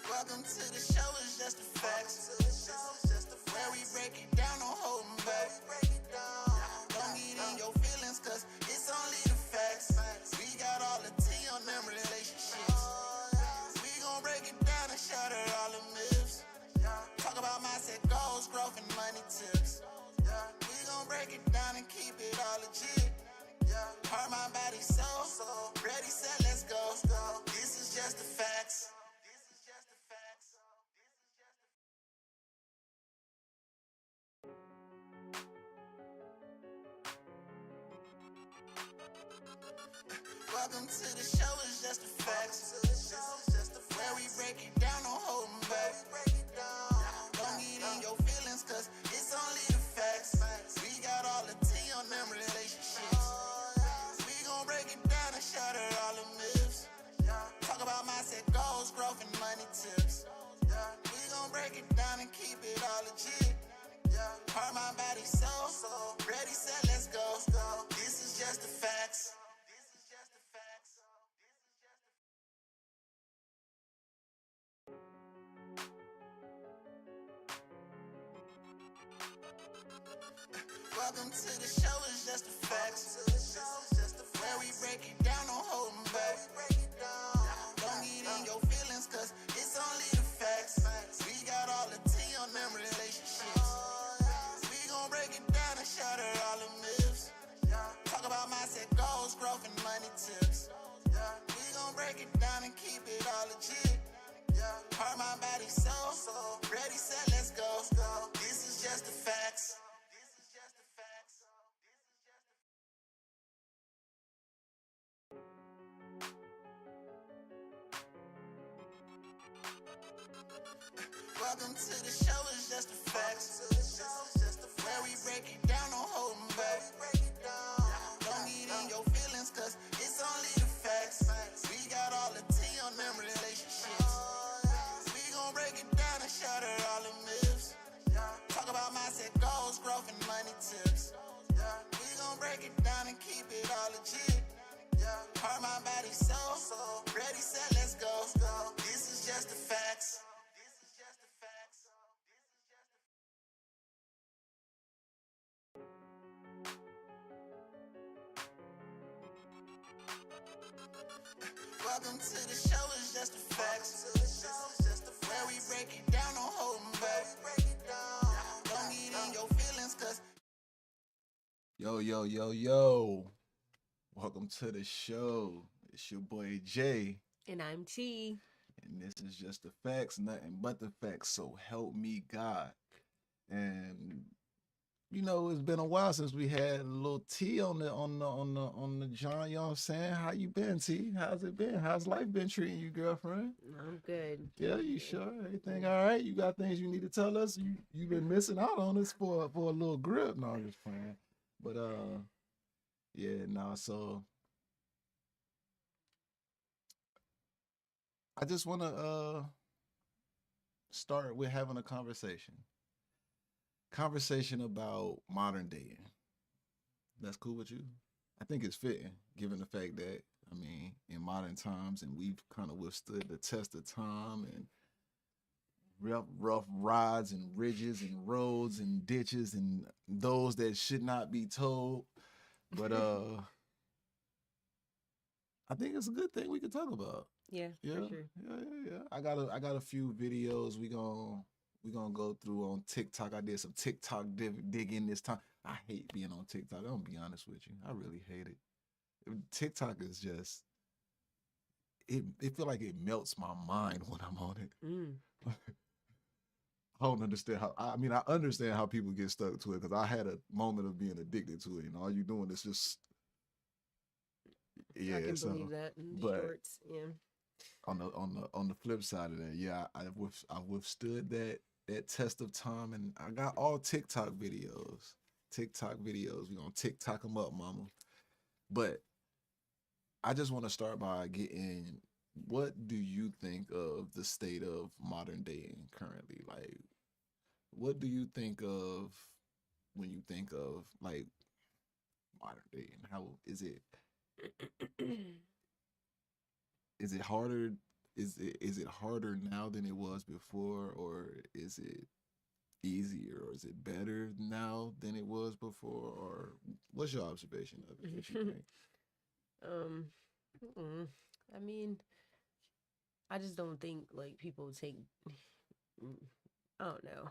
Welcome to the show, it's just the facts. Where we break it down, don't hold 'em back. Don't get in your feelings, cause it's only the facts. We got all the tea on them relationships. We gon' break it down and shatter all the myths. Talk about mindset, goals, growth, and money tips. We gon' break it down and keep it all legit. Heart, mind, body, soul. Ready, set, let's go. This is just the facts. Welcome to the show, it's just the facts. Where we break it down, don't hold 'em back. Don't get in your feelings, cause it's only the facts. We got all the tea on them relationships. We gon' break it down and shatter all the myths. Talk about mindset, goals, growth, and money tips. We gon' break it down and keep it all legit. Heart, mind, body, soul. Ready, set, let's go. This is just the facts. Welcome to the show, it's just the facts. Where we break it down, don't hold 'em back. Don't get in your feelings, cause it's only the facts. We got all the tea on them relationships. We gon' break it down and shatter all the myths. Talk about mindset, goals, growth, and money tips. We gon' break it down and keep it all legit. Heart, mind, body, soul. Ready, set, let's go. This is just the facts. Welcome to the show, it's just the facts. Where we break it down, don't hold 'em back. Don't get in your feelings, cause it's only the facts. We got all the tea on them relationships. We gon' break it down and shatter all the myths. Talk about mindset, goals, growth, and money tips. We gon' break it down and keep it all legit. Heart, mind, body, soul. Ready, set, let's go. This is just the facts. Welcome to the show, it's just the facts. Where we break it down, don't hold 'em back. Don't get in your feelings, cause Yo. Welcome to the show. It's your boy Jay. And I'm T. And this is just the facts, nothing but the facts. So help me God. And you know, it's been a while since we had a little T on the John. You know what I'm saying? How you been, T? How's it been? How's life been treating you, girlfriend? I'm good. Yeah, you sure? Everything all right? You got things you need to tell us? You've been missing out on this for a little grip. No, I'm just playing. But yeah, no, so I just wanna start with having a conversation. Conversation about modern dating. That's cool with you? I think it's fitting, given the fact that, I mean, in modern times, and we've kind of withstood the test of time and rough rides and ridges and roads and ditches and those that should not be told. But I think it's a good thing we can talk about. Yeah, for sure. Yeah. I got a few videos we gonna go through on TikTok. I did some TikTok digging this time. I hate being on TikTok. I'm gonna be honest with you. I really hate it. TikTok is just it feel like it melts my mind when I'm on it. I don't understand how. I mean, I understand how people get stuck to it because I had a moment of being addicted to it. You know, all you doing is just I can believe that in but shorts. Yeah. On the flip side of that, yeah, I withstood that test of time, and I got all TikTok videos. We gonna TikTok them up, mama. But I just want to start by getting, what do you think of the state of modern dating currently? Like, what do you think of when you think of like modern dating? How is it? Is it harder? is it harder now than it was before, or is it easier, or is it better now than it was before, or what's your observation of it? What you think? um, I mean, I just don't think like people take. mm, I don't know.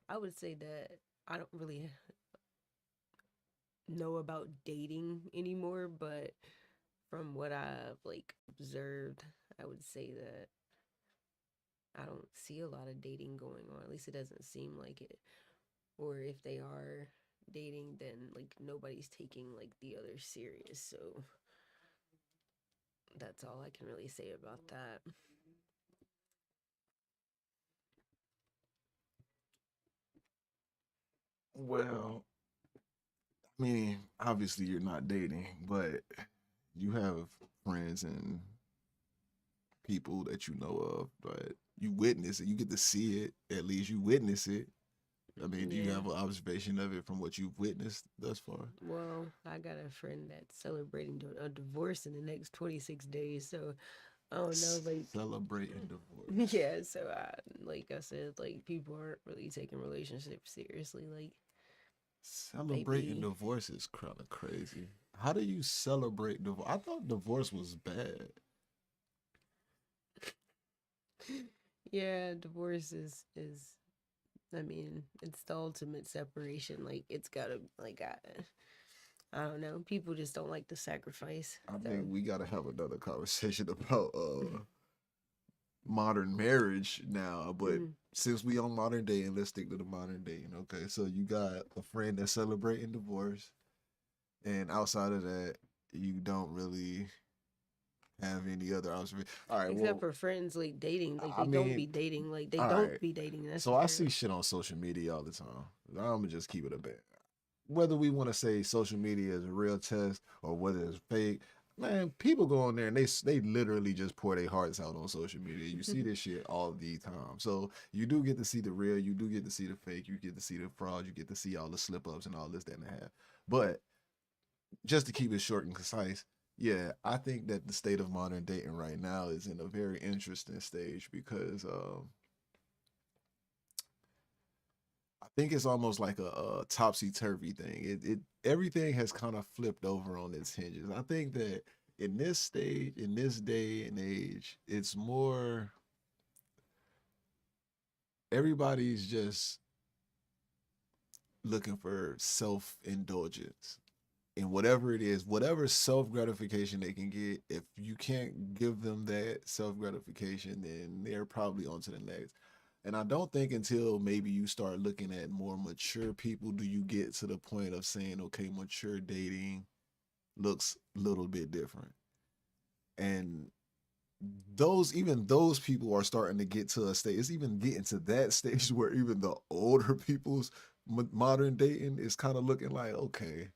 I would say that I don't really know about dating anymore, but from what I've like observed, I would say that I don't see a lot of dating going on. At least it doesn't seem like it. Or if they are dating, then like nobody's taking like the other serious. So that's all I can really say about that. Well, I mean, obviously you're not dating, but you have friends and people that you know of, but you witness it. You get to see it. At least you witness it. I mean, do you Yeah. have an observation of it from what you've witnessed thus far? Well, I got a friend that's celebrating a divorce in the next 26 days. So I don't know, like, Celebrating divorce. yeah. So like I said, like people aren't really taking relationships seriously. Like Celebrating maybe, divorce is kind of crazy. How do you celebrate divorce? I thought divorce was bad. yeah, divorce is. I mean, it's the ultimate separation. Like it's gotta like I don't know. People just don't like the sacrifice. I So think we got to have another conversation about modern marriage now. But mm, since we on modern day, and let's stick to the modern day. Okay, so you got a friend that's celebrating divorce, and outside of that, you don't really have any other observation. All right, except well, for friends like dating, like I they don't mean, be dating, like they all don't right. be dating So I necessarily. see shit on social media all the time. I'm gonna just keep it a bit. Whether we want to say social media is a real test or whether it's fake, man, people go on there and they literally just pour their hearts out on social media. You see this shit all the time. So you do get to see the real, you do get to see the fake, you get to see the fraud, you get to see all the slip ups and all this, that, and a half. But just to keep it short and concise, yeah, I think that the state of modern dating right now is in a very interesting stage because I think it's almost like a topsy turvy thing. It everything has kind of flipped over on its hinges. I think that in this stage, in this day and age, it's more everybody's just looking for self indulgence in whatever it is, whatever self gratification they can get. If you can't give them that self gratification, then they're probably on to the next. And I don't think until maybe you start looking at more mature people do you get to the point of saying, okay, mature dating looks a little bit different. And even those people are starting to get to a stage. It's even getting to that stage where even the older people's modern dating is kind of looking like, okay,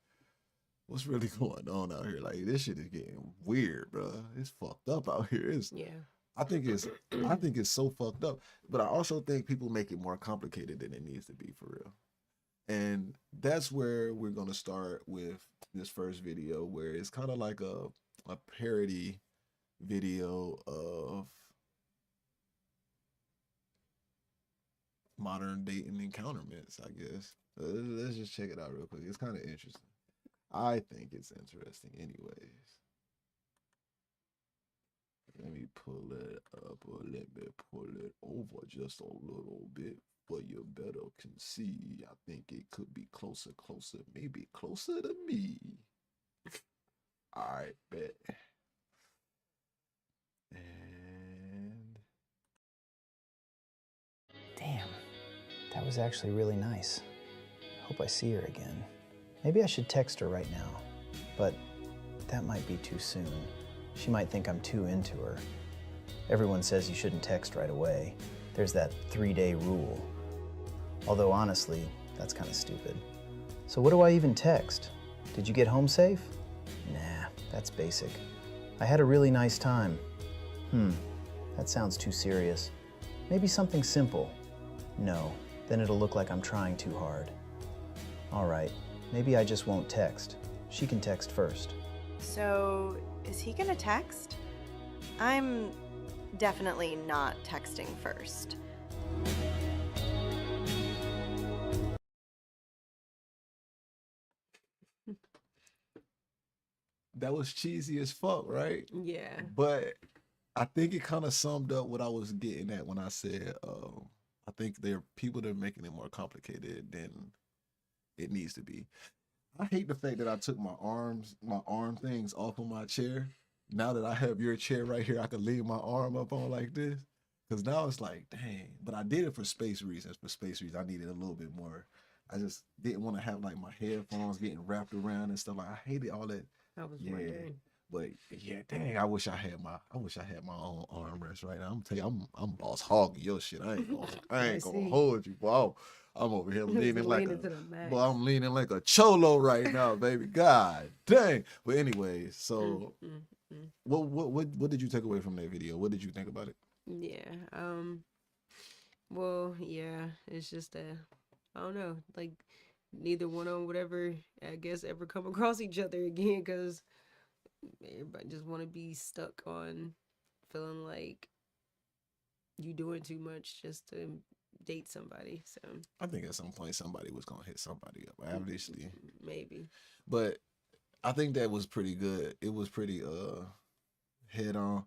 what's really going on out here? Like this shit is getting weird, bro. It's fucked up out here. It's Yeah. I think it's I think it's so fucked up. But I also think people make it more complicated than it needs to be for real. And that's where we're gonna start with this first video, where it's kind of like a parody video of modern dating encounterments, I guess. Let's just check it out real quick. It's kind of interesting. I think it's interesting, anyways. Let me pull it up, or let me pull it over just a little bit for you better can see. I think it could be closer, maybe closer to me. All right, bet. And Damn, that was actually really nice. I hope I see her again. Maybe I should text her right now, but that might be too soon. She might think I'm too into her. Everyone says you shouldn't text right away. There's that 3-day rule. Although honestly, that's kind of stupid. So what do I even text? Did you get home safe? Nah, that's basic. I had a really nice time. That sounds too serious. Maybe something simple. No, then it'll look like I'm trying too hard. All right, maybe I just won't text. She can text first. So, is he gonna text? I'm definitely not texting first. That was cheesy as fuck, right? Yeah. But I think it kind of summed up what I was getting at when I said, I think there are people that are making it more complicated than it needs to be. I hate the fact that I took my arm things off of my chair. Now that I have your chair right here, I can lean my arm up on like this. Cause now it's like, dang. But I did it for space reasons. For space reasons, I needed a little bit more. I just didn't want to have like my headphones getting wrapped around and stuff. Like I hated all that. I was Yeah. wondering. But yeah, dang, I wish I had my own armrest right now. I'm gonna tell you, I'm boss hogging your shit. I ain't gonna see. hold you, boy. I'm over here Just leaning like leaning to the max. boy, I'm leaning like a cholo right now, baby. God dang. But anyways, so what did you take away from that video? What did you think about it? Yeah. Well, yeah, it's just that I don't know, like neither one of them would ever, I guess, ever come across each other again, because everybody just want to be stuck on feeling like you doing too much just to date somebody. So I think at some point somebody was gonna hit somebody up, obviously. maybe. But I think that was pretty good. It was pretty head on.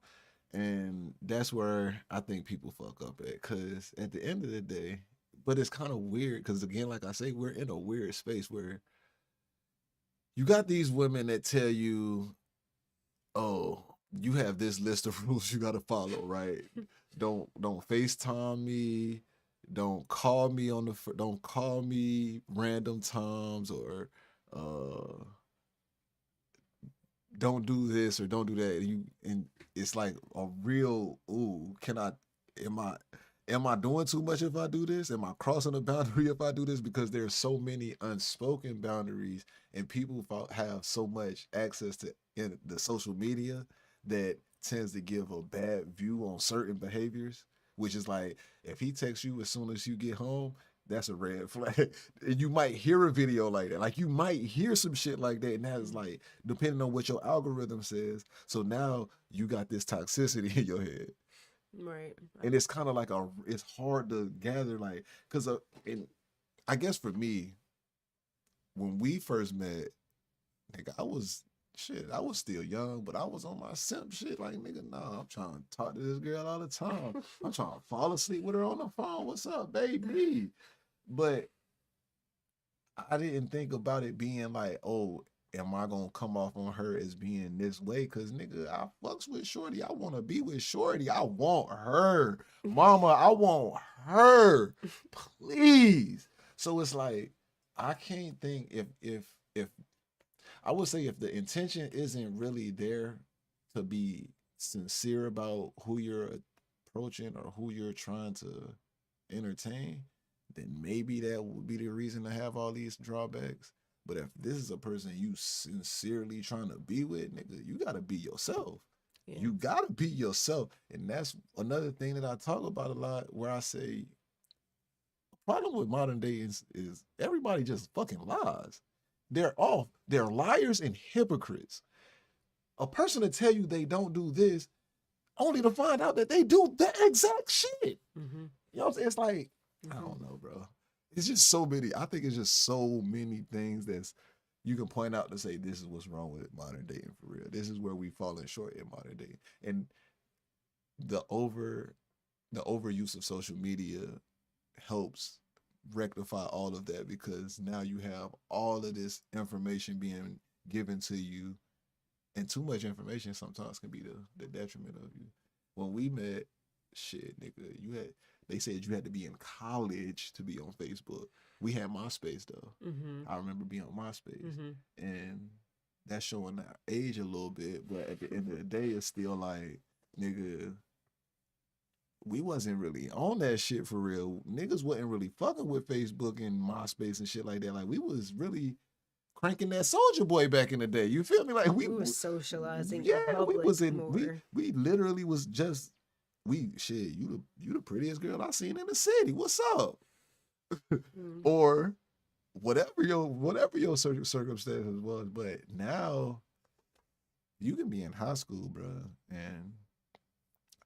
And that's where I think people fuck up at. Cause at the end of the day, but it's kind of weird because again, like I say, we're in a weird space where you got these women that tell you, oh, you have this list of rules you gotta follow, right? Don't FaceTime me, don't call me don't call me random times, or don't do this or don't do that. And it's like a real, ooh, am I doing too much if I do this? Am I crossing a boundary if I do this? Because there's so many unspoken boundaries and people have so much access to in the social media that tends to give a bad view on certain behaviors, which is like, if he texts you as soon as you get home, that's a red flag. And you might hear a video like that. Like you might hear some shit like that. And that's like, depending on what your algorithm says. So now you got this toxicity in your head. Right. And it's kind of like it's hard to gather, like, because and I guess for me, when we first met, nigga, I was still young, but I was on my simp shit. Like, nigga, nah, I'm trying to talk to this girl all the time. I'm trying to fall asleep with her on the phone. What's up, baby? But I didn't think about it being like, oh, am I gonna come off on her as being this way? Cause nigga, I fucks with Shorty. I wanna be with Shorty. I want her. Mama, I want her. Please. So it's like, I can't think if I would say if the intention isn't really there to be sincere about who you're approaching or who you're trying to entertain, then maybe that would be the reason to have all these drawbacks. But if this is a person you sincerely trying to be with, nigga, you gotta be yourself. Yeah. You gotta be yourself. And that's another thing that I talk about a lot, where I say, the problem with modern day is everybody just fucking lies. They're liars and hypocrites. A person to tell you they don't do this, only to find out that they do the exact shit. Mm-hmm. You know what I'm saying? It's like, I don't know, bro. It's just so many. I think it's just so many things that you can point out to say this is what's wrong with modern dating for real. This is where we falling short in modern dating. And the overuse of social media helps rectify all of that, because now you have all of this information being given to you, and too much information sometimes can be the detriment of you. When we met, shit, nigga, they said you had to be in college to be on Facebook. We had MySpace though. Mm-hmm. I remember being on MySpace, and that's showing our age a little bit. But at the end of the day, it's still like, nigga, we wasn't really on that shit for real. Niggas wasn't really fucking with Facebook and MySpace and shit like that. Like, we was really cranking that Soulja Boy back in the day. You feel me? Like we was socializing. Yeah, we was in. We literally was just. You the prettiest girl I seen in the city. What's up? Or whatever your circumstances was. But now you can be in high school, bro, and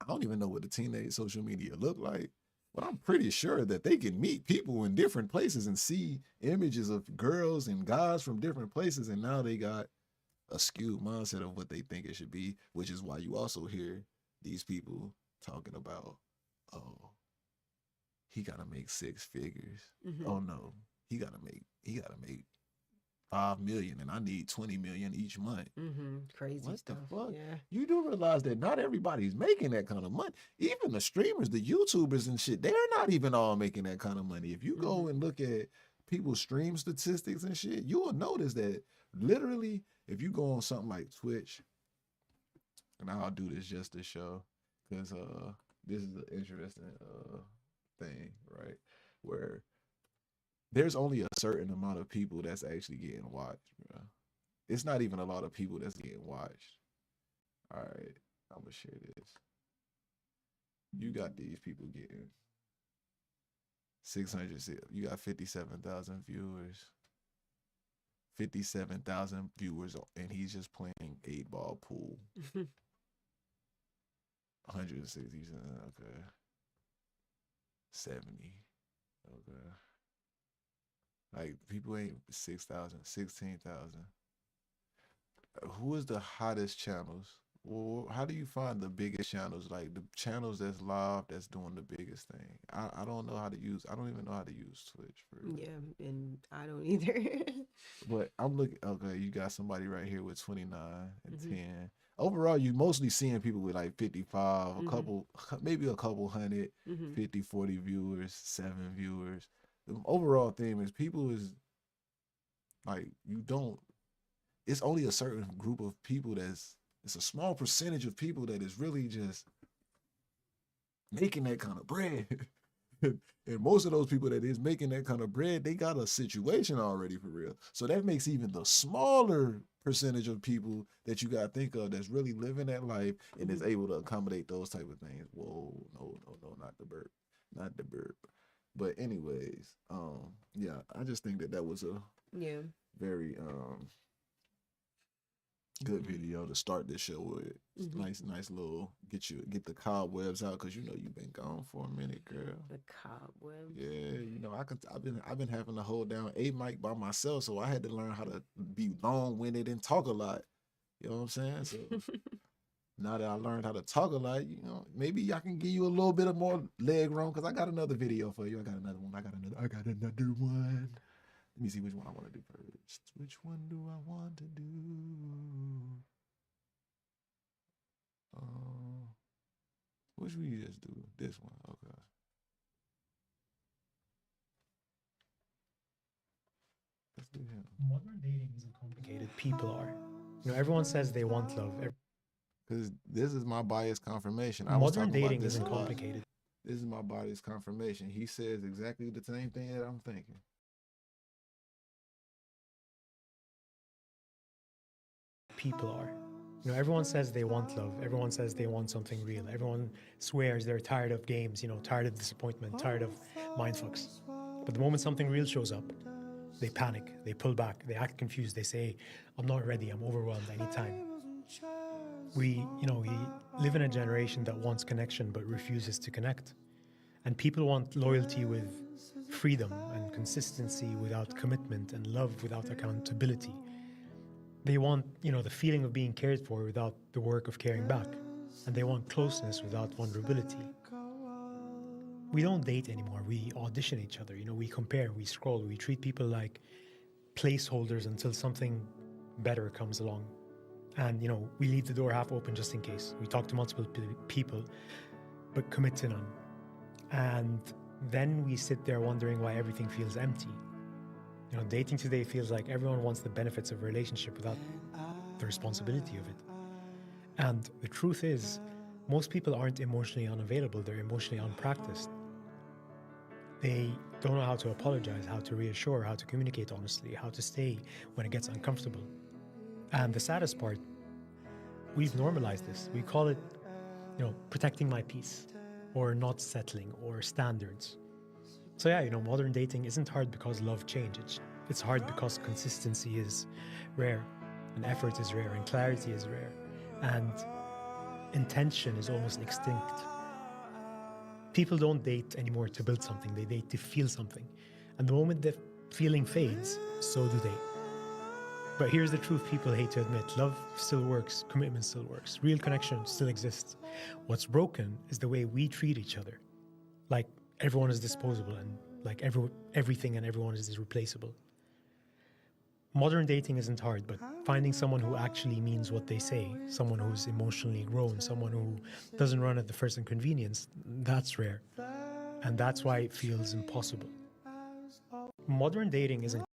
I don't even know what the teenage social media look like, but I'm pretty sure that they can meet people in different places and see images of girls and guys from different places, and now they got a skewed mindset of what they think it should be, which is why you also hear these people talking about, oh, he gotta make 6 figures. Oh no, he gotta make 5 million, and I need 20 million each month. Crazy What stuff. the fuck? Yeah. You do realize that not everybody's making that kind of money. Even the streamers, the YouTubers and shit, they're not even all making that kind of money. If you go and look at people's stream statistics and shit, you will notice that literally, if you go on something like Twitch, and I'll do this just to show, because this is an interesting thing, right? Where there's only a certain amount of people that's actually getting watched, bro. It's not even a lot of people that's getting watched. All right, I'm gonna share this. You got these people getting 600. You got 57,000 viewers. 57,000 viewers, and he's just playing 8-ball pool. 160. Okay. 70. Okay. Like, people ain't 6,000, 16,000. Who is the hottest channels? Well, how do you find the biggest channels? Like the channels that's live, that's doing the biggest thing. I don't know how to use. I don't even know how to use Twitch. For real. Yeah, and I don't either. But I'm looking. Okay, you got somebody right here with 29 and 10. Overall, you mostly seeing people with like 55, a couple, maybe a couple hundred, 50, 40 viewers, 7 viewers. The overall theme is people is like, you don't. It's only a certain group of people it's a small percentage of people that is really just making that kind of bread. And most of those people that is making that kind of bread, they got a situation already for real. So that makes even the smaller percentage of people that you got to think of that's really living that life and is able to accommodate those type of things. Whoa, no, not the burp. Not the burp. But anyways, yeah, I just think that was a very good video to start this show with. Nice little get the cobwebs out, because you know you've been gone for a minute, girl. The cobwebs. Yeah, you know I've been having to hold down a mic by myself, so I had to learn how to be long-winded and talk a lot. You know what I'm saying? So now that I learned how to talk a lot, you know, maybe I can give you a little bit of more leg room, because I got another video for you. I got another one. I got another one. Let me see which one I want to do first. Which one do I want to do? Which we just do? This one. Okay. Let's do him. Modern dating isn't complicated. People are. You know, everyone says they want love. Because this is my bias confirmation. Modern dating isn't complicated. This is my bias confirmation. He says exactly the same thing that I'm thinking. People are. You know, everyone says they want love. Everyone says they want something real. Everyone swears they're tired of games, you know, tired of disappointment, tired of mindfucks. But the moment something real shows up, they panic, they pull back, they act confused, they say, I'm not ready, I'm overwhelmed, I need time. We live in a generation that wants connection but refuses to connect. And people want loyalty with freedom and consistency without commitment and love without accountability. They want, the feeling of being cared for without the work of caring back. And they want closeness without vulnerability. We don't date anymore. We audition each other. We compare, we scroll, we treat people like placeholders until something better comes along. And, we leave the door half open just in case. We talk to multiple people, but commit to none. And then we sit there wondering why everything feels empty. Dating today feels like everyone wants the benefits of a relationship without the responsibility of it. And the truth is, most people aren't emotionally unavailable, they're emotionally unpracticed. They don't know how to apologize, how to reassure, how to communicate honestly, how to stay when it gets uncomfortable. And the saddest part, we've normalized this. We call it, protecting my peace, or not settling, or standards. So yeah, modern dating isn't hard because love changes. It's hard because consistency is rare, and effort is rare, and clarity is rare. And intention is almost extinct. People don't date anymore to build something, they date to feel something. And the moment that feeling fades, so do they. But here's the truth people hate to admit. Love still works, commitment still works, real connection still exists. What's broken is the way we treat each other. Like everyone is disposable and like everything and everyone is replaceable. Modern dating isn't hard, but finding someone who actually means what they say, someone who's emotionally grown, someone who doesn't run at the first inconvenience, that's rare. And that's why it feels impossible. Modern dating isn't.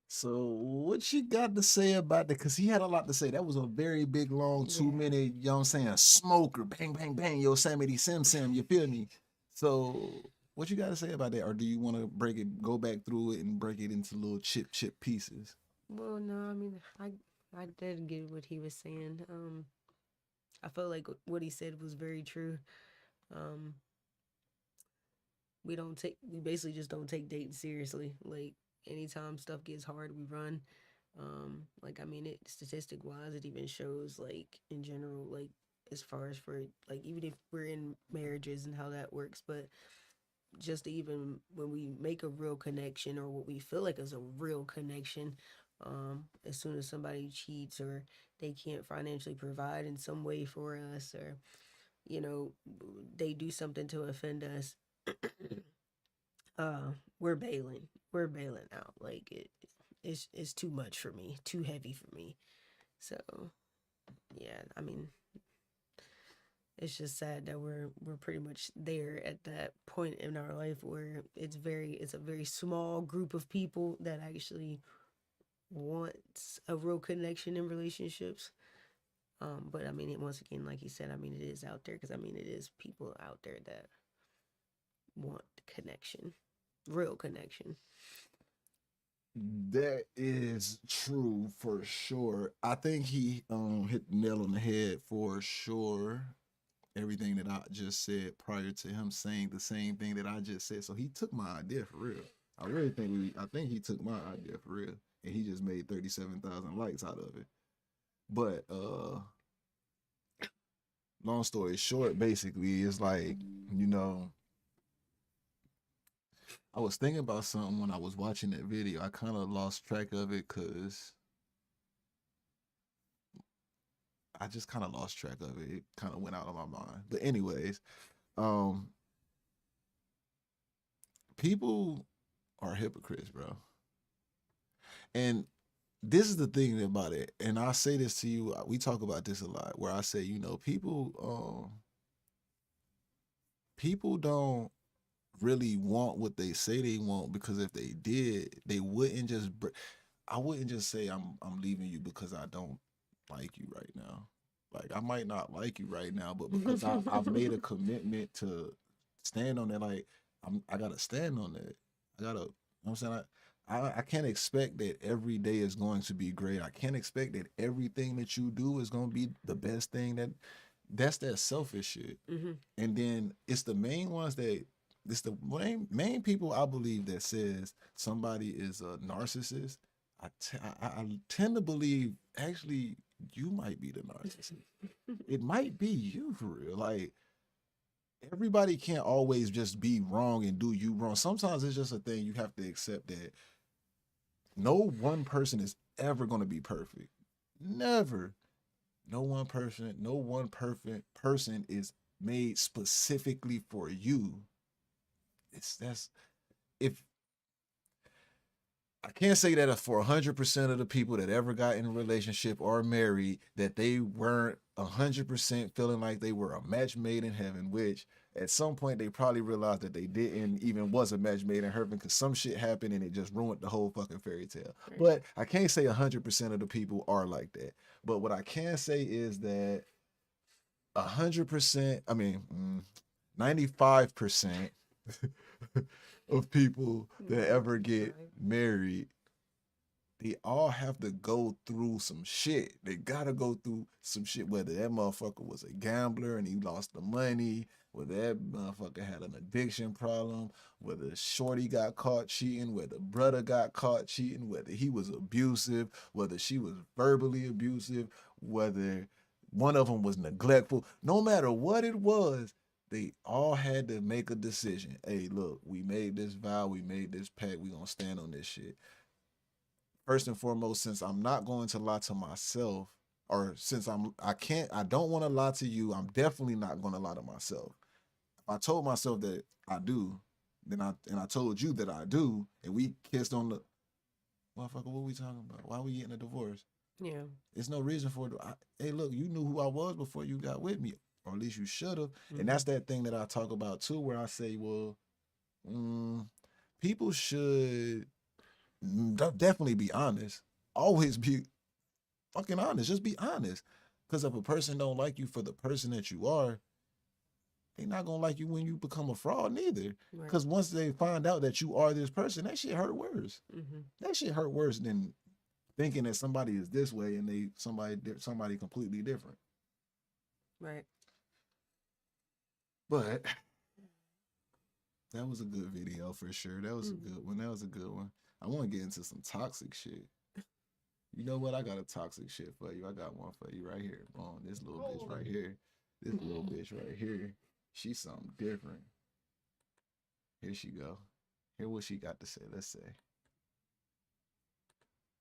So what you got to say about that? Because he had a lot to say. That was a very big, long 2 minute, you know what I'm saying, smoker, bang, bang, bang, Yosemite Sim Sim, you feel me? So what you got to say about that? Or do you want to go back through it and break it into little chip pieces? Well, no, I mean, I did get what he was saying. I felt like what he said was very true. We basically just don't take dating seriously. Like anytime stuff gets hard, we run. Like I mean, it statistic wise, it even shows like in general, like as far as for like even if we're in marriages and how that works, but just even when we make a real connection or what we feel like is a real connection, as soon as somebody cheats or they can't financially provide in some way for us, or you know, they do something to offend us, we're bailing out. Like it's too much for me, too heavy for me. So yeah, I mean, it's just sad that we're pretty much there at that point in our life where it's a very small group of people that actually wants a real connection in relationships. But I mean, once again, like he said, I mean, it is out there because I mean, it is people out there that want connection, real connection. That is true for sure. I think he hit the nail on the head for sure. Everything that I just said prior to him saying the same thing that I just said. So he took my idea for real. I really think I think he took my idea for real. And he just made 37,000 likes out of it. But long story short, basically, it's like, you know, I was thinking about something when I was watching that video. I kind of lost track of it because I just kind of lost track of it. It kind of went out of my mind. But anyways, people are hypocrites, bro. And this is the thing about it. And I say this to you. We talk about this a lot. Where I say, you know, people don't really want what they say they want, because if they did, they wouldn't just. I wouldn't just say I'm leaving you because I don't like you right now. Like I might not like you right now, but because I've made a commitment to stand on that, like I gotta stand on that. I gotta, you know what I'm saying? I can't expect that every day is going to be great. I can't expect that everything that you do is going to be the best thing. That's that selfish shit. Mm-hmm. And then it's the main ones that it's the main people I believe that says somebody is a narcissist. I tend to believe actually you might be the narcissist. It might be you for real. Like everybody can't always just be wrong and do you wrong. Sometimes it's just a thing you have to accept that no one person is ever going to be perfect. Never. No one perfect person is made specifically for you. If I can't say that for 100% of the people that ever got in a relationship or married that they weren't 100% feeling like they were a match made in heaven, which at some point they probably realized that they didn't even was a match made in heaven because some shit happened and it just ruined the whole fucking fairy tale. Right. But I can't say 100% of the people are like that. But what I can say is that 100%, 95% of people that ever get married they all have to go through some shit. They gotta go through some shit, whether that motherfucker was a gambler and he lost the money, whether that motherfucker had an addiction problem, whether shorty got caught cheating, whether brother got caught cheating, whether he was abusive, whether she was verbally abusive, whether one of them was neglectful. No matter what it was, they all had to make a decision. Hey, look, we made this vow, we made this pact, we gonna stand on this shit. First and foremost, since I'm not going to lie to myself, or since I don't want to lie to you, I'm definitely not going to lie to myself. If I told myself that I do, then I told you that I do, and we kissed on the, motherfucker, what we talking about? Why we getting a divorce? Yeah. There's no reason for it. Hey, look, you knew who I was before you got with me, or at least you should have. And that's that thing that I talk about too, where I say, well, people should definitely be honest. Always be fucking honest. Just be honest. Because if a person don't like you for the person that you are, they not gonna like you when you become a fraud neither. Because once they find out that you are this person, that shit hurt worse. That shit hurt worse than thinking that somebody is this way and they somebody completely different. Right. But that was a good video for sure. That was a good one. That was a good one. I want to get into some toxic shit. You know what? I got a toxic shit for you. I got one for you right here. Boom. This little bitch right here. This little bitch right here. She's something different. Here she go. Hear what she got to say. Let's say.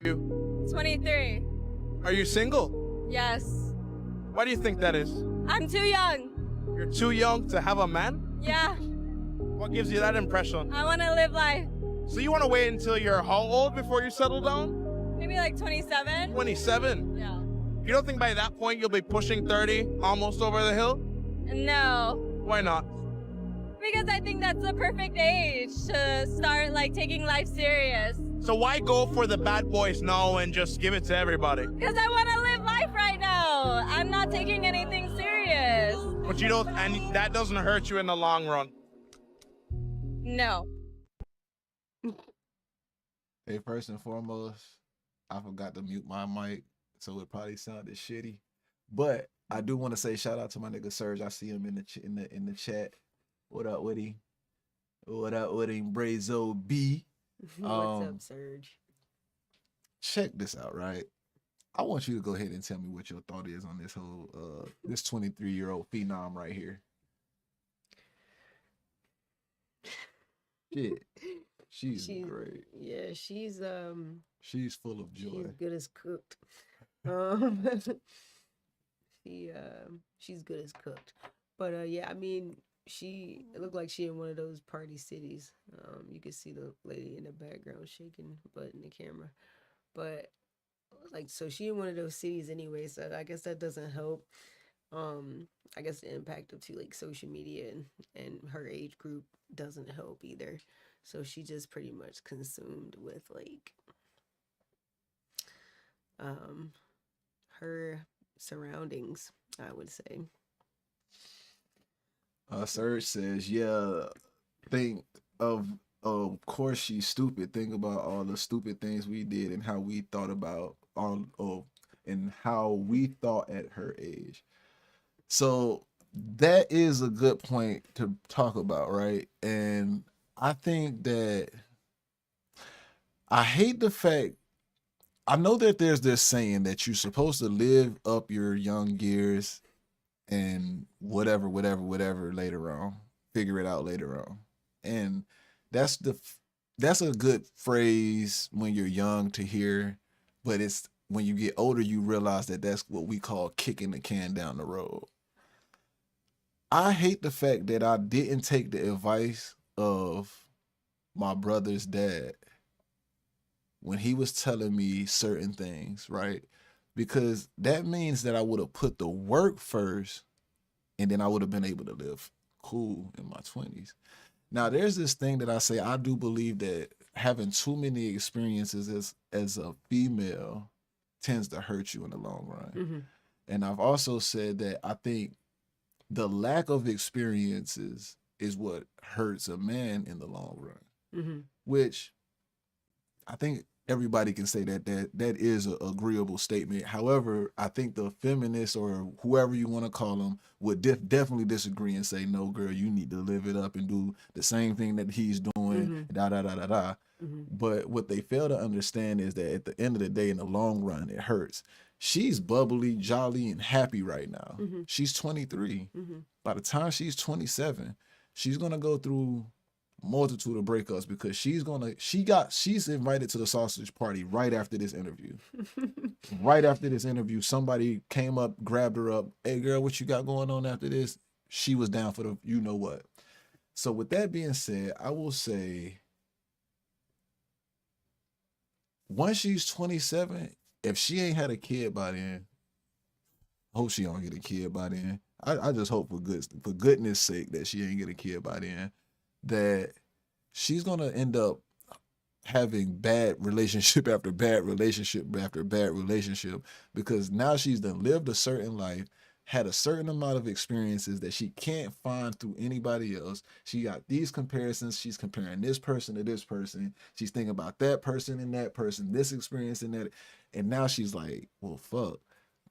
You 23. are you single? Yes. Why do you think that is? I'm too young. You're too young to have a man? Yeah. What gives you that impression? I want to live life. So you want to wait until you're how old before you settle down? Maybe like 27. 27. Yeah. You don't think by that point you'll be pushing 30, almost over the hill? No. Why not? Because I think that's the perfect age to start like taking life serious. So why go for the bad boys now and just give it to everybody? Because I want to live life right now. I'm not taking anything serious. But you don't, and that doesn't hurt you in the long run. No. Hey, first and foremost, I forgot to mute my mic, so it probably sounded shitty. But I do want to say shout out to my nigga Serge. I see him in the chat. What up, Woody? What up, Woody? Brazo B. What's up, Serge? Check this out, right? I want you to go ahead and tell me what your thought is on this whole this 23-year-old phenom right here. Shit. She's great. Yeah, she's full of joy. she's good as cooked. She's good as cooked. But yeah, I mean, it looked like she in one of those party cities. You can see the lady in the background shaking butt in the camera. But like, so she in one of those cities anyway, so I guess that doesn't help. I guess the impact of like social media and her age group doesn't help either. So she just pretty much consumed with like her surroundings, I would say. Serge says, yeah, think of course she's stupid. Think about all the stupid things we did and how we thought about and how we thought at her age. So that is a good point to talk about, right? And I think that I hate the fact, I know that there's this saying that you're supposed to live up your young years and whatever later on, figure it out later on. And that's a good phrase when you're young to hear, but it's when you get older, you realize that that's what we call kicking the can down the road. I hate the fact that I didn't take the advice of my brother's dad when he was telling me certain things, right? Because that means that I would have put the work first and then I would have been able to live cool in my 20s. Now, there's this thing that I say, I do believe that having too many experiences as a female tends to hurt you in the long run. Mm-hmm. And I've also said that I think the lack of experiences is what hurts a man in the long run, which I think everybody can say that is an agreeable statement. However, I think the feminists or whoever you want to call them would definitely disagree and say, no, girl, you need to live it up and do the same thing that he's doing, da da da da da. But what they fail to understand is that at the end of the day, in the long run, it hurts. She's bubbly, jolly, and happy right now. She's 23. By the time she's 27, she's gonna go through multitude of breakups because she's invited to the sausage party right after this interview. Right after this interview, somebody came up, grabbed her up. Hey girl, what you got going on after this? She was down for the you know what. So with that being said, I will say once she's 27, if she ain't had a kid by then, hope she don't get a kid by then. I just hope for goodness sake that she ain't get a kid by then, that she's gonna end up having bad relationship after bad relationship after bad relationship, because now she's done lived a certain life, had a certain amount of experiences that she can't find through anybody else. She got these comparisons. She's comparing this person to this person. She's thinking about that person and that person, this experience and that. And now she's like, well, fuck.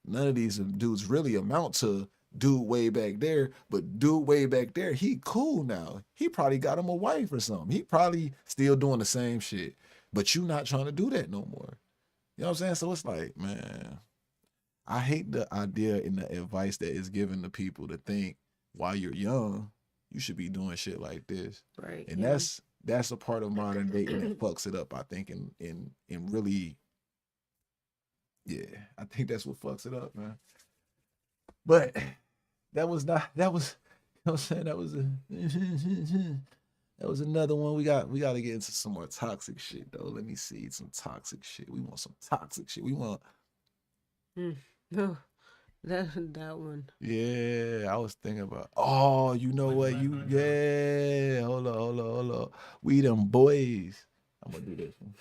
None of these dudes really amount to dude way back there, but dude way back there, he cool now. He probably got him a wife or something. He probably still doing the same shit, but you not trying to do that no more. You know what I'm saying? So it's like, man, I hate the idea and the advice that is given to people to think while you're young, you should be doing shit like this. Right. And that's a part of modern dating that fucks it up, I think, in really, yeah, I think that's what fucks it up, man. But that was, you know what I'm saying? That was another one. We got to get into some more toxic shit though. Let me see some toxic shit. We want some toxic shit. We want No, that one. Yeah, I was thinking about. Oh, you know what? Yeah. Hold on. We them boys. I'm gonna do this one.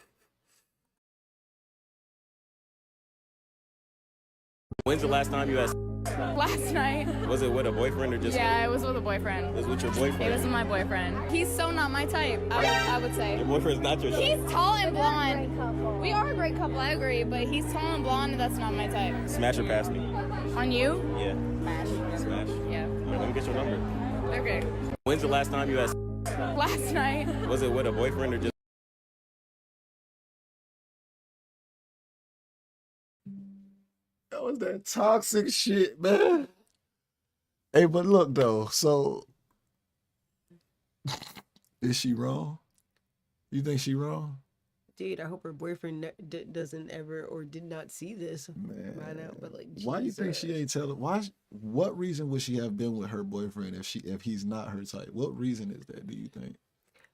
When's the last time you had? Last night. Was it with a boyfriend or just? Yeah, it was with a boyfriend. It was with your boyfriend. It was with my boyfriend. He's so not my type, I would say. Your boyfriend's not your type. He's tall and blonde. We are a great couple, I agree, but he's tall and blonde and that's not my type. Smash or pass me? On you? Yeah. Smash. Smash. Yeah. All right, let me get your number. Okay. When's the last time you had? Last night. Was it with a boyfriend or just? That was that toxic shit, man. Hey, but look though, so is she wrong? You think she wrong? Dude, I hope her boyfriend doesn't ever or did not see this Man, by now. But like, why you think Jesus. she ain't telling? Why? What reason would she have been with her boyfriend if he's not her type? What reason is that? Do you think?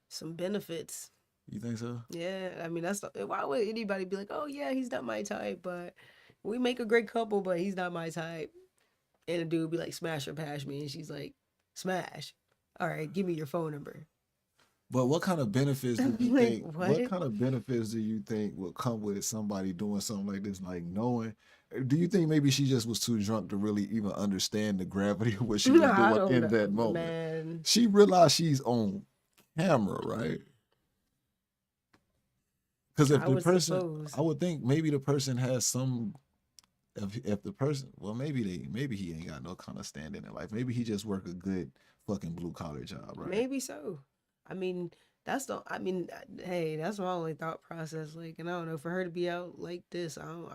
Some benefits. You think so? Yeah, I mean why would anybody be like, oh yeah, he's not my type, but we make a great couple, but he's not my type. And a dude be like, smash or pass me, and she's like, smash. All right, give me your phone number. But what kind of benefits do you Like, think? what? What kind of benefits do you think will come with somebody doing something like this? Like knowing, do you think maybe she just was too drunk to really even understand the gravity of what she was I doing don't in know, that moment? man. She realized she's on camera, right? Because if I the would person, suppose. I would think maybe the person has some. If the person, well, maybe he ain't got no kind of standing in life. Maybe he just work a good fucking blue collar job, right? Maybe so. I mean, hey, that's my only thought process. Like, and I don't know, for her to be out like this, I don't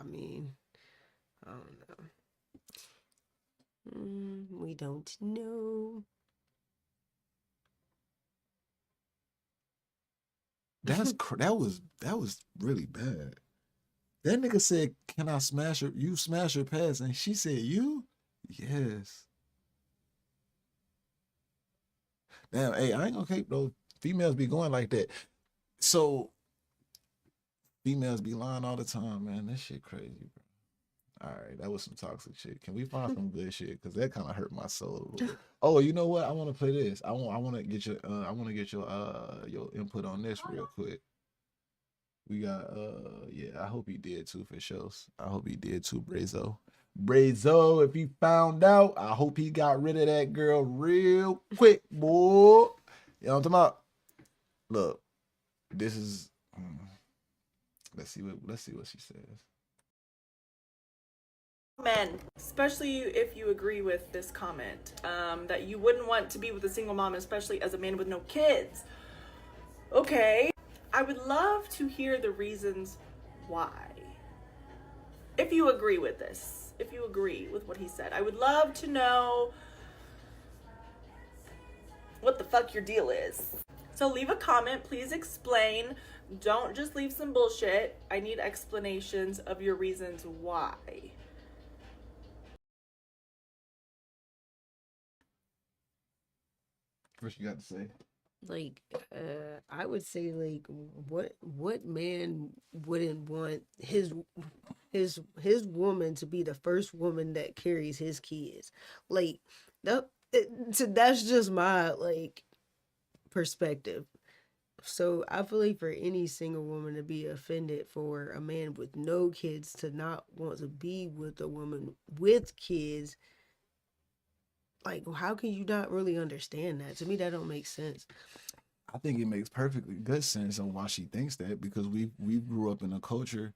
know. We don't know. That was really bad. That nigga said, "Can I smash her? You smash her pass," and she said, "You, yes." Damn, hey, I ain't gonna keep those females be going like that. So females be lying all the time, man. That shit crazy, bro. All right, that was some toxic shit. Can we find some good shit? Cause that kind of hurt my soul a little bit. Oh, you know what? I want to play this. I want to get your input on this real quick. We got yeah, I hope he did too for shows. I hope he did too, Brazo. Brazo, if he found out, I hope he got rid of that girl real quick, boy. You know what I'm talking about? Look, this is Let's see what she says. Men, especially if you agree with this comment, that you wouldn't want to be with a single mom, especially as a man with no kids. Okay, I would love to hear the reasons why. If you agree with this, if you agree with what he said, I would love to know what the fuck your deal is. So leave a comment, please explain. Don't just leave some bullshit. I need explanations of your reasons why. What you got to say? Like, I would say, like, what man wouldn't want his woman to be the first woman that carries his kids? Like, that's just my, like, perspective. So I feel like for any single woman to be offended for a man with no kids to not want to be with a woman with kids, like, how can you not really understand that? To me, that don't make sense. I think it makes perfectly good sense on why she thinks that, because we grew up in a culture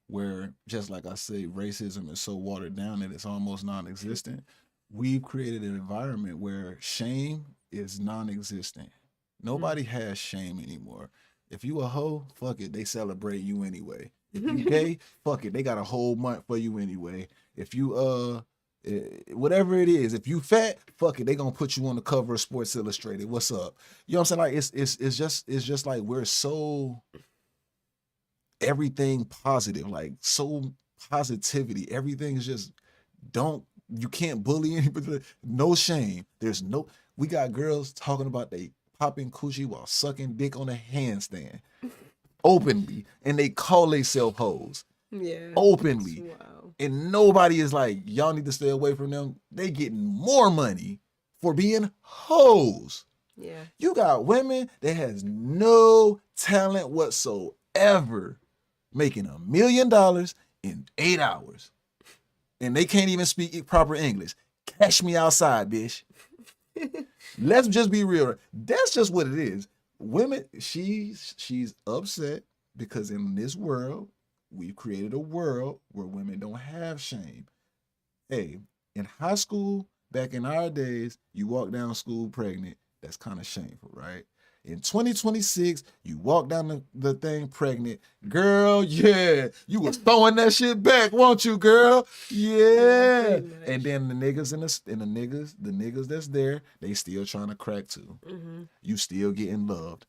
where, just like I say, racism is so watered down that it's almost non-existent. We've created an environment where shame is non-existent. Nobody has shame anymore. If you a hoe, fuck it, they celebrate you anyway. If you gay, fuck it, they got a whole month for you anyway. If you whatever it is, if you fat, fuck it, they gonna put you on the cover of Sports Illustrated. What's up? You know what I'm saying? Like it's just like we're so everything positive, like so positivity. Everything is just you can't bully anybody. No shame. We got girls talking about they popping coochie while sucking dick on a handstand openly, and they call themselves hoes. Yeah. Openly. Wow. And nobody is like, y'all need to stay away from them. They getting more money for being hoes. Yeah. You got women that has no talent whatsoever making $1 million in 8 hours. And they can't even speak proper English. Cash me outside, bitch. Let's just be real. That's just what it is. Women, she's upset because in this world, we've created a world where women don't have shame. Hey, in high school, back in our days, you walk down school pregnant. That's kind of shameful, right? In 2026, you walk down the thing pregnant. Girl, yeah, you was throwing that shit back, won't you, girl? Yeah. And then the niggas the niggas that's there, they still trying to crack too. Mm-hmm. You still getting loved.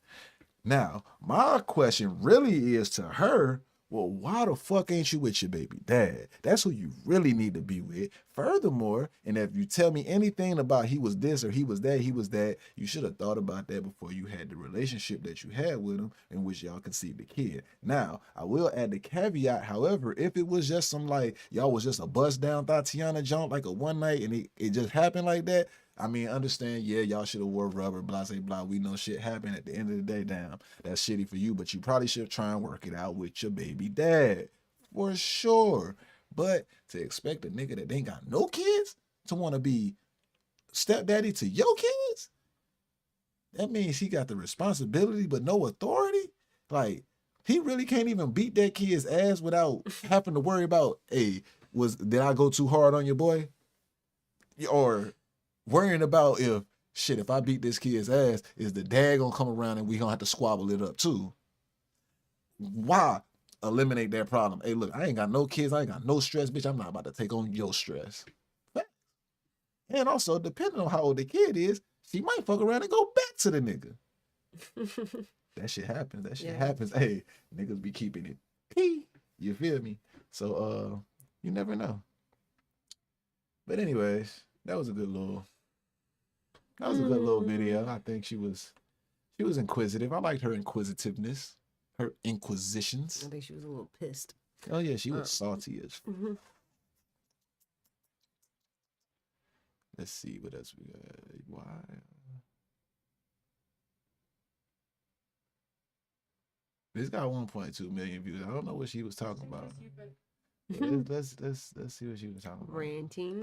Now, my question really is to her, well, why the fuck ain't you with your baby dad? That's who you really need to be with. Furthermore, and if you tell me anything about he was this or he was that, you should have thought about that before you had the relationship that you had with him in which y'all conceived a kid. Now, I will add the caveat, however, if it was just some like, y'all was just a bust down Tatiana jump like a one night and it just happened like that, I mean, understand, yeah, y'all should have wore rubber, blah, blah, blah. We know shit happened at the end of the day, damn. That's shitty for you, but you probably should try and work it out with your baby dad. For sure. But to expect a nigga that ain't got no kids to want to be stepdaddy to your kids, that means he got the responsibility but no authority. Like, he really can't even beat that kid's ass without having to worry about, hey, did I go too hard on your boy? Or worrying about if I beat this kid's ass, is the dad gonna come around and we gonna have to squabble it up too? Why eliminate that problem? Hey, look, I ain't got no kids, I ain't got no stress, bitch. I'm not about to take on your stress. And also, depending on how old the kid is, she might fuck around and go back to the nigga. That shit happens. That shit happens. Hey, niggas be keeping it pee. You feel me? So, you never know. But anyways, that was a good little video. I think she was inquisitive. I liked her inquisitiveness, her inquisitions. I think she was a little pissed. Oh yeah, she was salty as. Mm-hmm. Let's see what else we got. Why? This got 1.2 million views. I don't know what she was talking about. Let's see what she was talking about. Ranting.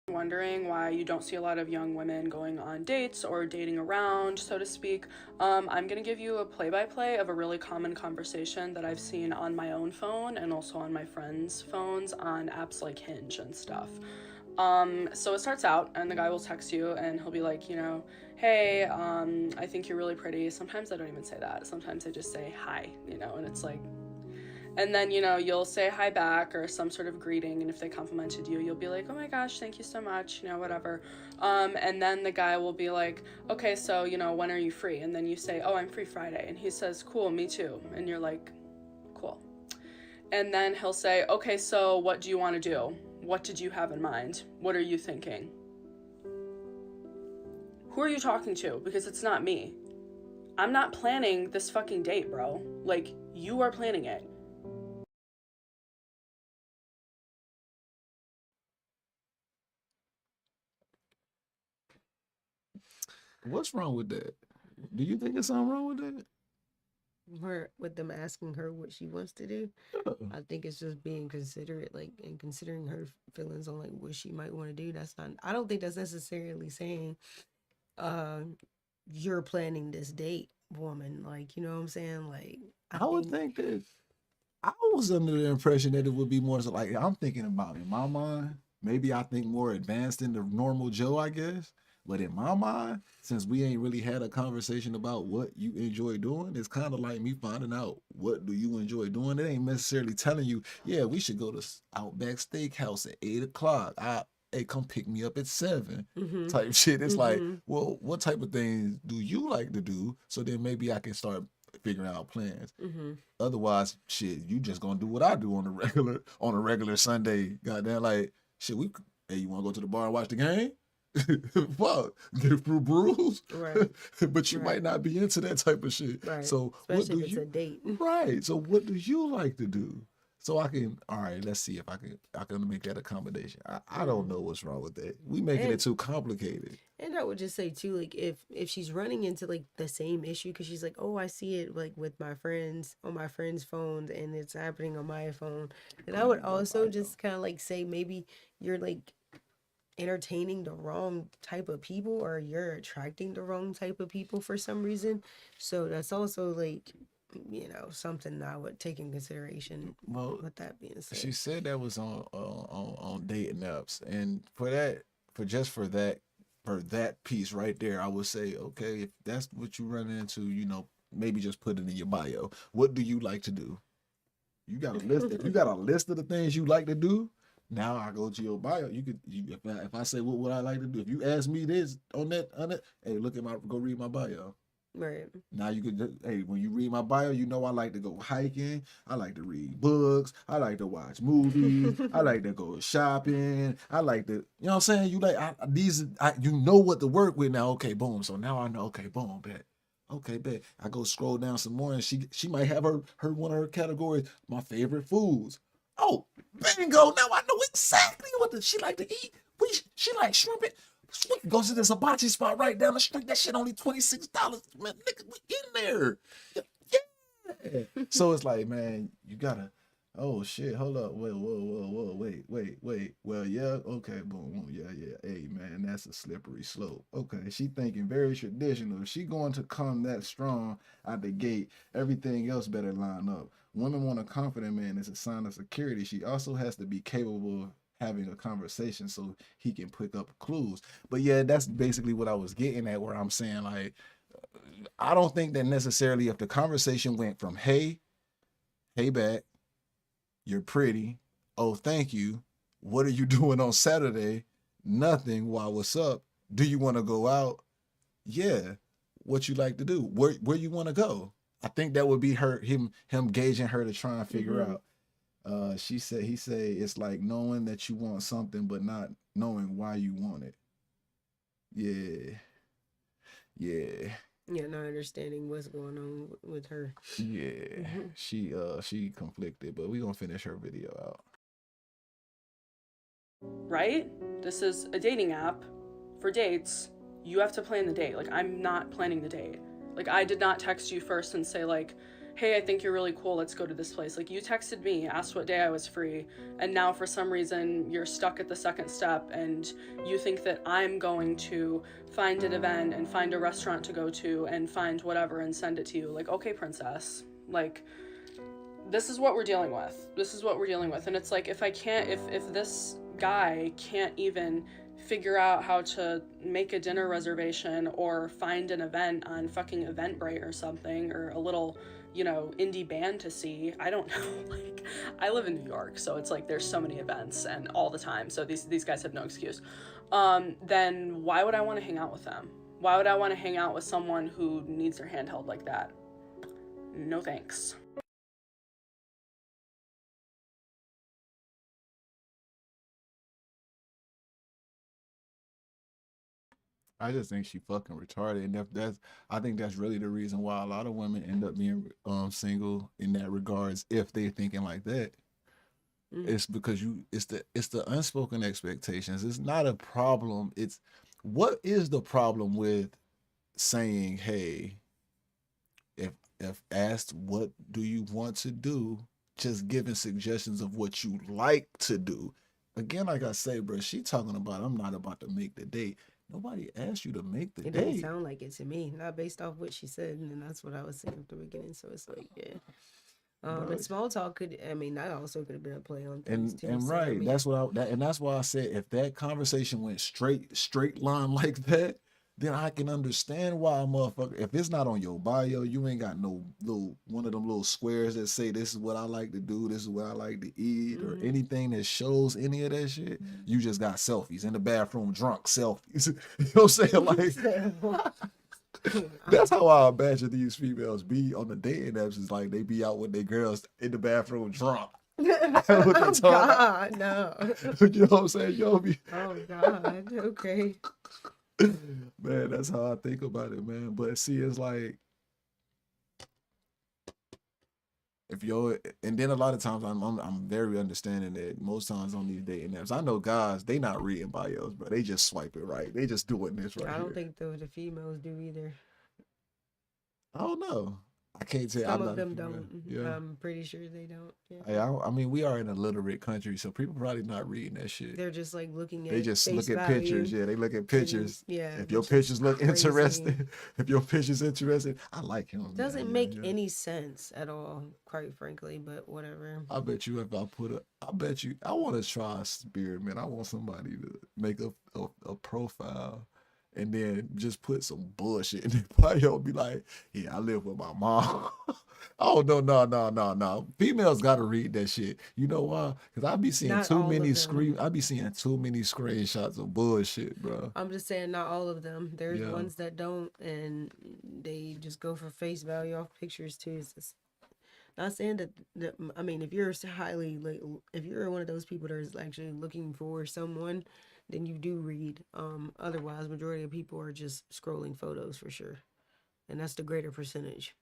Wondering why you don't see a lot of young women going on dates or dating around, so to speak, I'm gonna give you a play-by-play of a really common conversation that I've seen on my own phone and also on my friends' phones on apps like Hinge and stuff. So it starts out and the guy will text you and he'll be like, you know, hey, I think you're really pretty. Sometimes I don't even say that. Sometimes I just say hi, you know, and it's like, and then, you know, you'll say hi back or some sort of greeting, and if they complimented you, you'll be like, oh my gosh, thank you so much, you know, whatever. And then the guy will be like, okay, so, you know, when are you free? And then you say, oh, I'm free Friday. And he says, cool, me too. And you're like, cool. And then he'll say, okay, so what do you want to do? What did you have in mind? What are you thinking? Who are you talking to? Because it's not me. I'm not planning this fucking date, bro. Like, you are planning it. What's wrong with that? Do you think there's something wrong with that? With them asking her what she wants to do, I think it's just being considerate, like, and considering her feelings on like what she might want to do. That's not. I don't think that's necessarily saying, you're planning this date, woman. Like, you know what I'm saying? Like, I would think that I was under the impression that it would be more so like I'm thinking about in my mind. Maybe I think more advanced than the normal Joe, I guess. But in my mind, since we ain't really had a conversation about what you enjoy doing, it's kind of like me finding out what do you enjoy doing. It ain't necessarily telling you, yeah, we should go to Outback Steakhouse at 8:00. Hey, come pick me up at 7 type shit. It's like, well, what type of things do you like to do? So then maybe I can start figuring out plans. Otherwise, shit, you just gonna do what I do on a regular Sunday. Goddamn, like shit. Hey, you want to go to the bar and watch the game? Fuck, get through brews, right? But you might not be into that type of shit. Right. So especially what do if it's you? a date. Right. So what do you like to do? So I can. All right. Let's see if I can make that accommodation. I don't know what's wrong with that. We making it too complicated. And I would just say too, like if she's running into like the same issue, because she's like, oh, I see it like with my friends on my friends' phones, and it's happening on my phone. And I would also just kind of like say maybe you're like entertaining the wrong type of people, or you're attracting the wrong type of people for some reason. So that's also like, you know, something I would take in consideration. Well, with that being said, she said that was on dating apps, and for that piece right there, I would say, okay, if that's what you run into, you know, maybe just put it in your bio. What do you like to do? You got a list. If you got a list of the things you like to do, now I go to your bio. If I say what would I like to do, if you ask me this on that, hey, go read my bio. Right. Now you could, hey, when you read my bio, you know I like to go hiking. I like to read books. I like to watch movies. I like to go shopping. I like to, you know what I'm saying? You like you know what to work with now. Okay, boom. So now I know. Okay, boom, bet. Okay, bet. I go scroll down some more, and she might have her one of her categories, my favorite foods. Oh, bingo! Now I know exactly what she like to eat. She like shrimp. We can go to this hibachi spot right down the street. That shit only $26. Man, nigga, we in there. Yeah. So it's like, man, you gotta. Oh shit! Hold up. Whoa. Wait. Well, yeah. Okay. Boom. Yeah. Hey, man, that's a slippery slope. Okay. She thinking very traditional. If she going to come that strong out the gate, everything else better line up. Women want a confident man. It's a sign of security. She also has to be capable of having a conversation so he can pick up clues. But yeah, that's basically what I was getting at, where I'm saying, like, I don't think that necessarily if the conversation went from, hey back, you're pretty, oh, thank you, what are you doing on Saturday? Nothing. Why, what's up? Do you want to go out? Yeah. What you like to do? Where you want to go? I think that would be him gauging her to try and figure out. He said it's like knowing that you want something but not knowing why you want it. Yeah. Yeah, not understanding what's going on with her. Yeah. She conflicted, but we gonna finish her video out. Right? This is a dating app for dates. You have to plan the date. Like, I'm not planning the date. Like, I did not text you first and say, like, hey, I think you're really cool, let's go to this place. Like, you texted me, asked what day I was free, and now for some reason you're stuck at the second step and you think that I'm going to find an event and find a restaurant to go to and find whatever and send it to you. Like, okay, princess, like, this is what we're dealing with. This is what we're dealing with. And it's like, if this guy can't even figure out how to make a dinner reservation or find an event on fucking Eventbrite or something, or a little, you know, indie band to see, I don't know. Like, I live in New York, so it's like there's so many events and all the time, so these guys have no excuse. Then why would I want to hang out with them? Why would I want to hang out with someone who needs their hand held like that? No thanks. I just think she fucking retarded, and I think that's really the reason why a lot of women end up being single in that regards. If they're thinking like that, it's because it's the unspoken expectations. It's not a problem. It's what is the problem with saying, hey, if asked what do you want to do, just giving suggestions of what you like to do. Again, like I say, bro, she talking about I'm not about to make the date. Nobody asked you to make the It date. doesn't sound like it to me, not based off what she said, and that's what I was saying at the beginning. So it's like, yeah. And small talk that also could have been a play on things too. And so, right, I mean, that's why I said if that conversation went straight line like that, then I can understand why a motherfucker, if it's not on your bio, you ain't got no little one of them little squares that say this is what I like to do, this is what I like to eat, or anything that shows any of that shit. You just got selfies in the bathroom, drunk selfies. You know what I'm saying? Like, that's how I imagine these females be on the dating apps. Is like they be out with their girls in the bathroom drunk. Oh God, no. You know what I'm saying? Oh God, okay. Man, that's how I think about it, man. But see, it's like and then a lot of times I'm very understanding that most times on these dating apps, I know guys, they not reading bios, but they just swipe it right. They just doing this right. I don't think the females do either. I don't know. I can't tell. Some of them don't. Yeah. I'm pretty sure they don't. Yeah. I mean, we are in a literate country, so people probably not reading that shit. They're just like looking at. They just face look at value. pictures. Yeah, they look at pictures. Yeah. If your pictures look interesting, I like him. Doesn't make any sense at all, quite frankly. But whatever. I bet you if I want to try a spirit, man. I want somebody to make a profile. And then just put some bullshit in their bio. Be like, yeah, I live with my mom. Oh, no. Females got to read that shit. You know why? Because I be seeing too many screenshots of bullshit, bro. I'm just saying not all of them. There's ones that don't, and they just go for face value off pictures too. It's just, not saying that I mean, if you're if you're one of those people that is actually looking for someone, then you do read. Otherwise, majority of people are just scrolling photos for sure. And that's the greater percentage.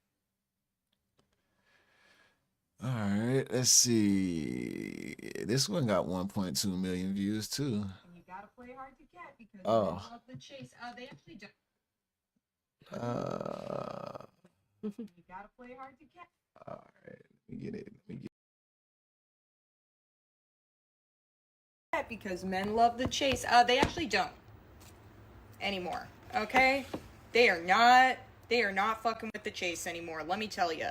All right, let's see. This one got 1.2 million views too. You gotta play hard to get because Oh. they love the chase. They actually don't. You gotta play hard to get. All right, let me get it. Because men love the chase. They actually don't anymore. Okay, they are not fucking with the chase anymore. Let me tell you,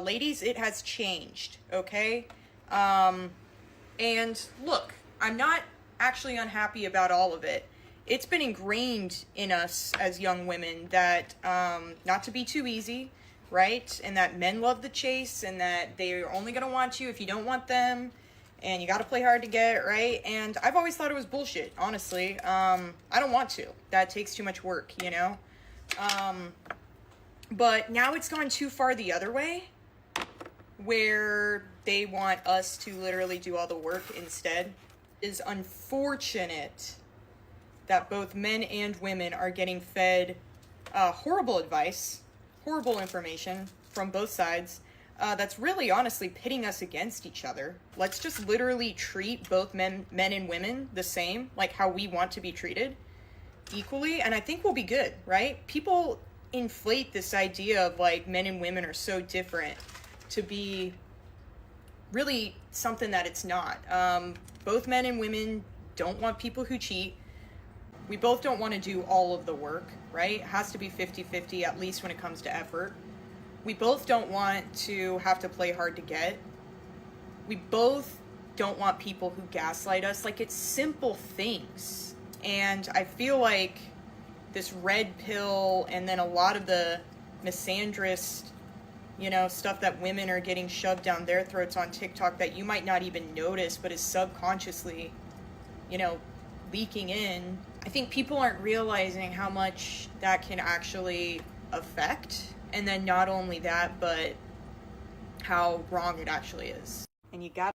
ladies, it has changed. Okay, and look, I'm not actually unhappy about all of it. It's been ingrained in us as young women that not to be too easy, right? And that men love the chase, and that they're only gonna want you if you don't want them. And you got to play hard to get it, right? And I've always thought it was bullshit, honestly. I don't want to. That takes too much work, you know? But now it's gone too far the other way, where they want us to literally do all the work instead. It is unfortunate that both men and women are getting fed horrible advice, horrible information from both sides. That's really honestly pitting us against each other. Let's just literally treat both men and women the same, like how we want to be treated, equally, and I think we'll be good, right? People inflate this idea of like men and women are so different to be really something that it's not. Both men and women don't want people who cheat. We both don't want to do all of the work, right? It has to be 50-50, at least when it comes to effort. We both don't want to have to play hard to get. We both don't want people who gaslight us. Like, it's simple things. And I feel like this red pill and then a lot of the misandrist, you know, stuff that women are getting shoved down their throats on TikTok that you might not even notice, but is subconsciously, you know, leaking in. I think people aren't realizing how much that can actually affect. And then not only that, but how wrong it actually is. And you got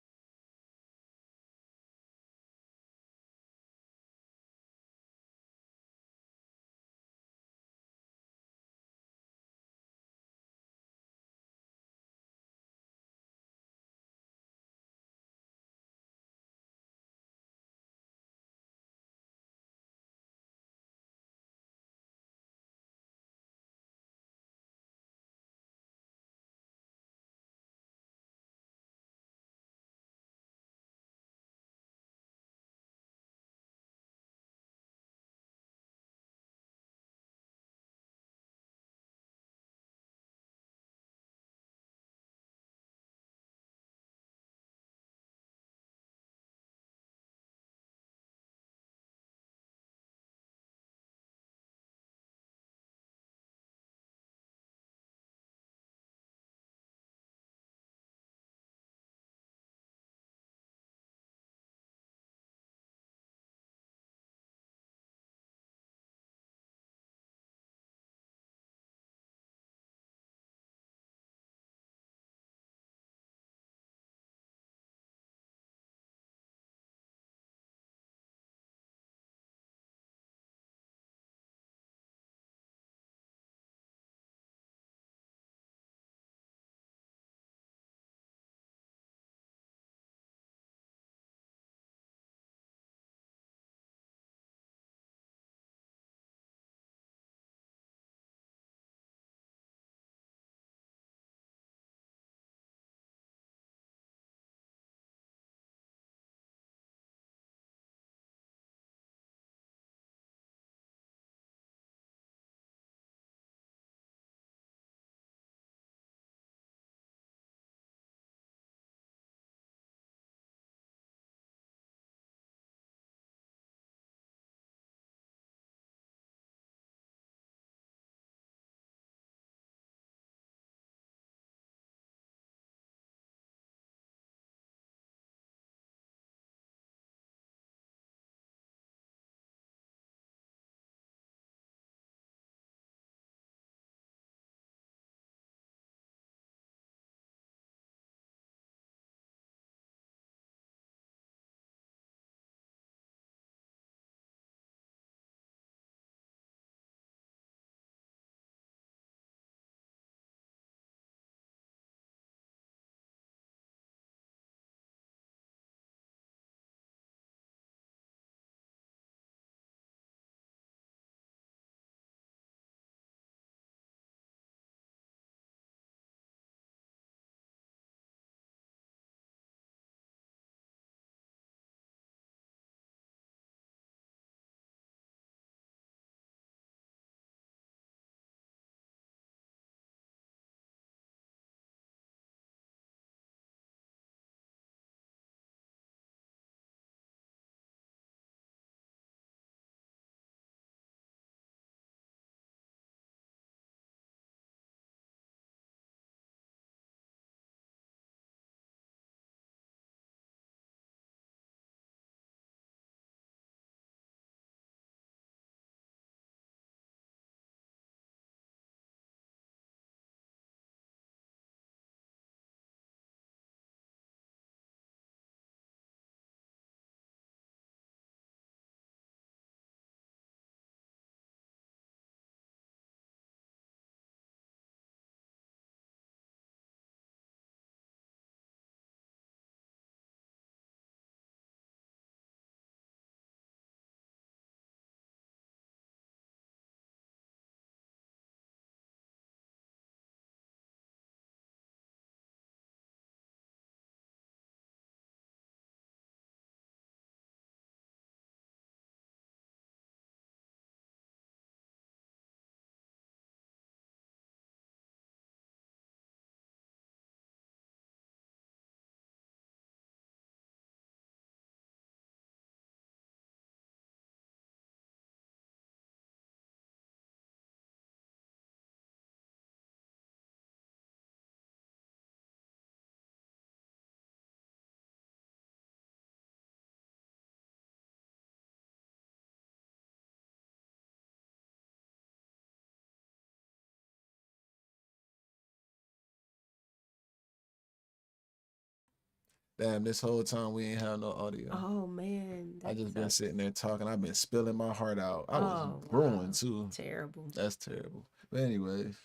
Damn, this whole time we ain't have no audio. Oh man, I that just been sucks. sitting there talking. I've been spilling my heart out. I was Oh, brewing wow. too. Terrible. That's terrible. But anyways,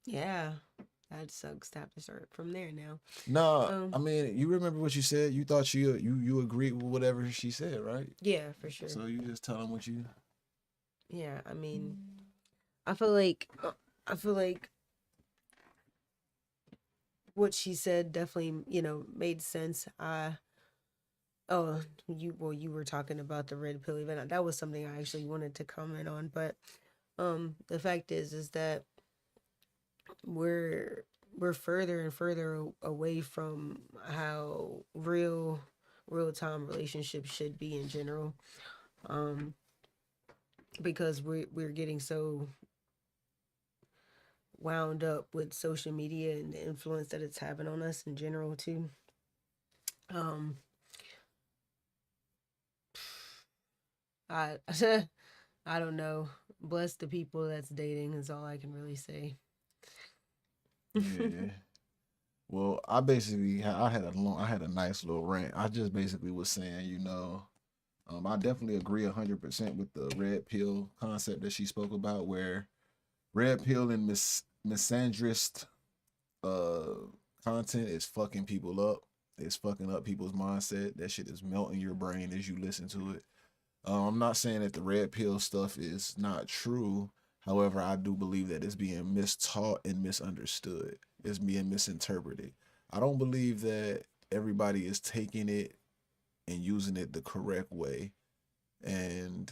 Yeah, that sucks to have to start from there now. no, I mean, you remember what you said? You thought you agreed with whatever she said, right? Yeah, for sure. So you just tell them what you. Yeah, I mean, I feel like what she said definitely, made sense. You were talking about the red pill event. That was something I actually wanted to comment on, but the fact is that we're further and further away from how real time relationships should be in general. Because we're getting so wound up with social media and the influence that it's having on us in general too. I I don't know. Bless the people that's dating is all I can really say. Yeah. Well, I basically I had a nice little rant. I just basically was saying, I definitely agree 100% with the red pill concept that she spoke about, where red pill and misandrist content is fucking people up. It's fucking up people's mindset. That shit is melting your brain as you listen to it. I'm not saying that the red pill stuff is not true. However, I do believe that it's being mistaught and misunderstood. It's being misinterpreted. I don't believe that everybody is taking it and using it the correct way. And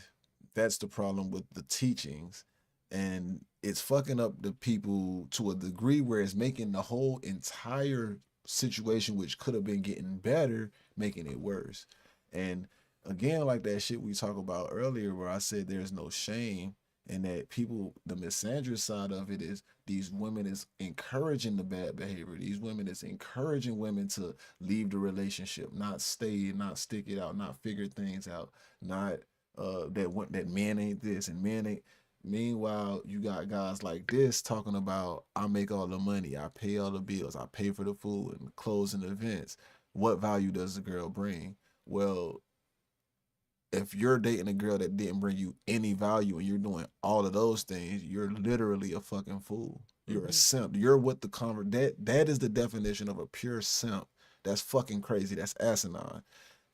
that's the problem with the teachings. And it's fucking up the people to a degree where it's making the whole entire situation, which could have been getting better, making it worse. And again, like that shit we talked about earlier, where I said there's no shame, and that people, the misandrist side of it is these women is encouraging the bad behavior. These women is encouraging women to leave the relationship, not stay, not stick it out, not figure things out, not that men ain't this and men ain't. Meanwhile, you got guys like this talking about, I make all the money, I pay all the bills, I pay for the food and clothes and events. What value does the girl bring? Well, if you're dating a girl that didn't bring you any value and you're doing all of those things, you're literally a fucking fool. You're a simp. You're what that is the definition of a pure simp. That's fucking crazy. That's asinine.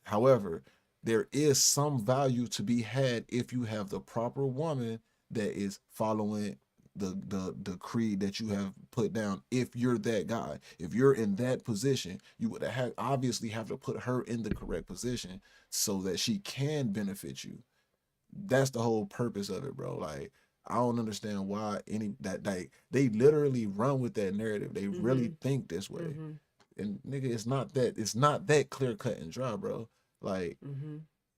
However, there is some value to be had if you have the proper woman that is following the creed that you have put down. If you're that guy, if you're in that position, you would obviously have to put her in the correct position so that she can benefit you. That's the whole purpose of it, bro. Like, I don't understand why they literally run with that narrative. They really think this way. And nigga, it's not that clear cut and dry, bro. Like,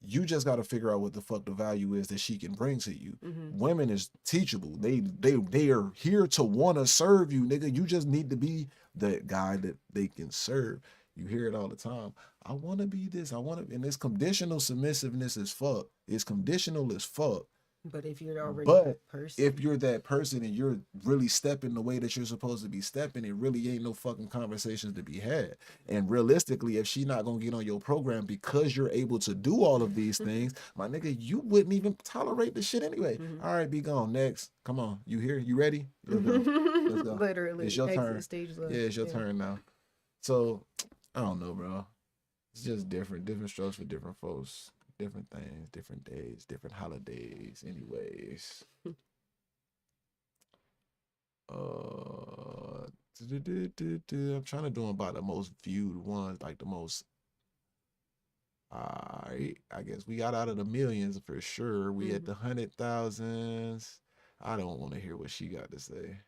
you just got to figure out what the fuck the value is that she can bring to you. Women is teachable. They are here to want to serve you, nigga. You just need to be that guy that they can serve. You hear it all the time. I want to be this. And it's conditional submissiveness as fuck. It's conditional as fuck. But if you're already that person, if you're that person and you're really stepping the way that you're supposed to be stepping, it really ain't no fucking conversations to be had. And realistically, if she not gonna get on your program because you're able to do all of these things, my nigga, you wouldn't even tolerate the shit anyway. All right, be gone. Next, come on. You here? You ready? Let's go. Let's go. Literally, it's your exit turn. stage left. Yeah, it's your turn now. So I don't know, bro. It's just different strokes for different folks. Different things, different days, different holidays. Anyways. I'm trying to do about the most viewed ones, like the most. I guess we got out of the millions for sure. We at the 100,000s. I don't want to hear what she got to say.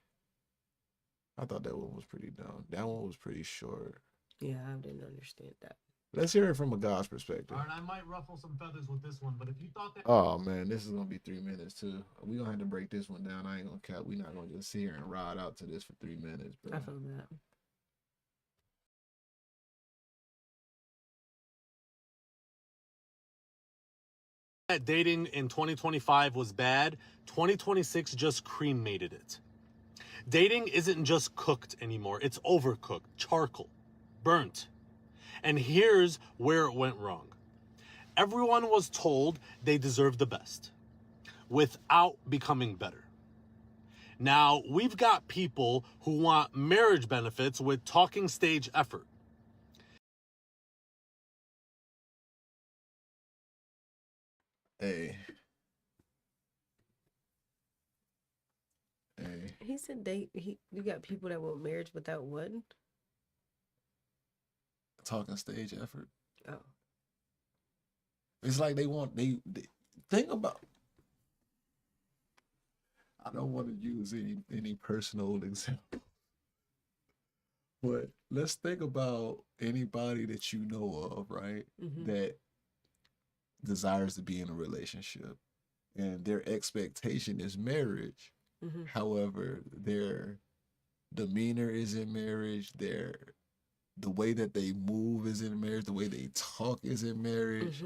I thought that one was pretty dumb. That one was pretty short. Yeah, I didn't understand that. Let's hear it from a guy's perspective. All right, I might ruffle some feathers with this one, but if you thought that... Oh, man, this is going to be 3 minutes, too. We're going to have to break this one down. I ain't going to cap. We're not going to just sit here and ride out to this for 3 minutes, bro. I feel that. Dating in 2025 was bad. 2026 just cremated it. Dating isn't just cooked anymore. It's overcooked, charcoal, burnt. And here's where it went wrong. Everyone was told they deserved the best without becoming better. Now, we've got people who want marriage benefits with talking stage effort. Hey. He said you got people that want marriage without what? Talking stage effort. Oh. It's like they think about. I don't want to use any personal example, but let's think about anybody that you know of, right? That desires to be in a relationship, and their expectation is marriage. However, their demeanor is in marriage. The way that they move is in marriage. The way they talk is in marriage.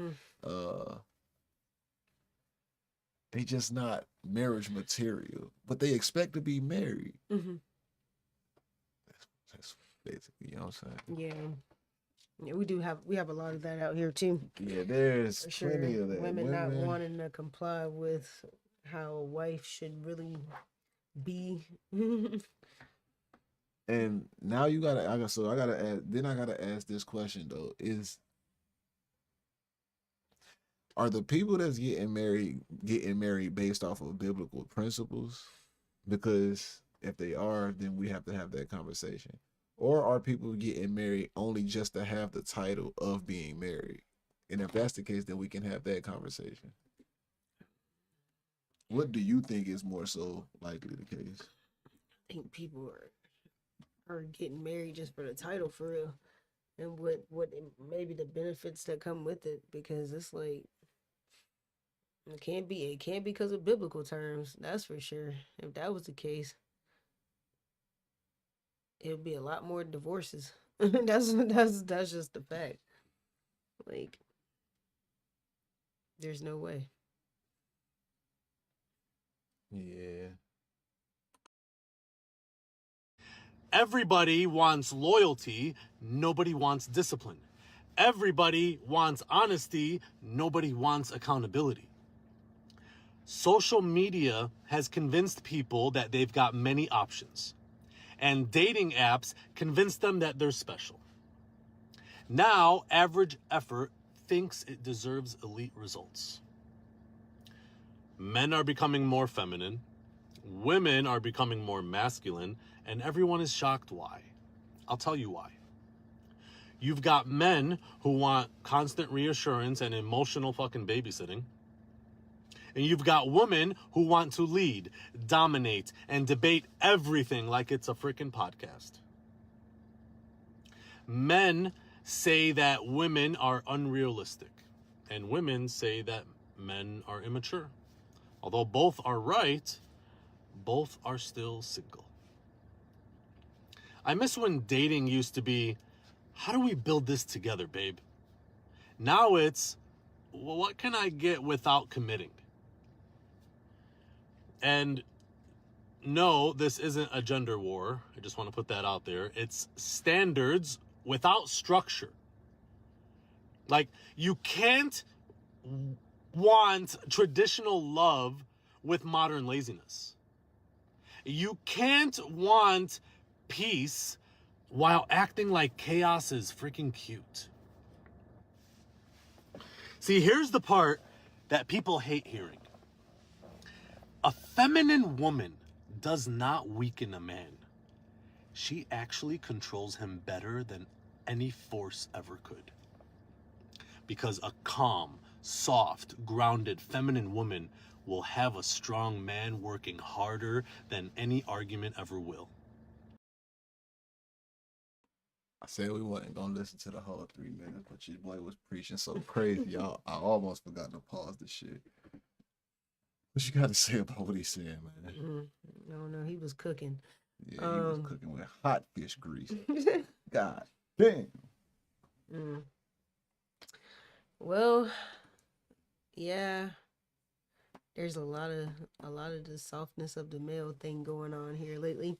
They just not marriage material, but they expect to be married. That's basically, you know what I'm saying? Yeah, we have a lot of that out here too. Yeah, there's For plenty of that. Women not wanting to comply with how a wife should really be. And now I gotta ask this question though: are the people that's getting married based off of biblical principles? Because if they are, then we have to have that conversation. Or are people getting married only just to have the title of being married? And if that's the case, then we can have that conversation. What do you think is more so likely the case? I think people are getting married just for the title, for real, and what maybe the benefits that come with it, because it's like it can't be because of biblical terms, that's for sure. If that was the case, it would be a lot more divorces. that's just the fact. Like, there's no way. Yeah. Everybody wants loyalty, nobody wants discipline. Everybody wants honesty, nobody wants accountability. Social media has convinced people that they've got many options, and dating apps convince them that they're special. Now, average effort thinks it deserves elite results. Men are becoming more feminine, women are becoming more masculine, and everyone is shocked why. I'll tell you why. You've got men who want constant reassurance and emotional fucking babysitting. And you've got women who want to lead, dominate, and debate everything like it's a freaking podcast. Men say that women are unrealistic, and women say that men are immature. Although both are right, both are still single. I miss when dating used to be, how do we build this together, babe? Now it's, well, what can I get without committing? And no, this isn't a gender war. I just want to put that out there. It's standards without structure. Like, you can't want traditional love with modern laziness. You can't want peace while acting like chaos is freaking cute. See, here's the part that people hate hearing. A feminine woman does not weaken a man. She actually controls him better than any force ever could. Because a calm, soft, grounded, feminine woman will have a strong man working harder than any argument ever will. I said we wasn't gonna listen to the whole 3 minutes, but your boy was preaching so crazy, y'all. I almost forgot to pause the shit. What you got to say about what he's saying, man? I don't know. He was cooking. Yeah, he was cooking with hot fish grease. God damn. Well, yeah. There's a lot of the softness of the male thing going on here lately.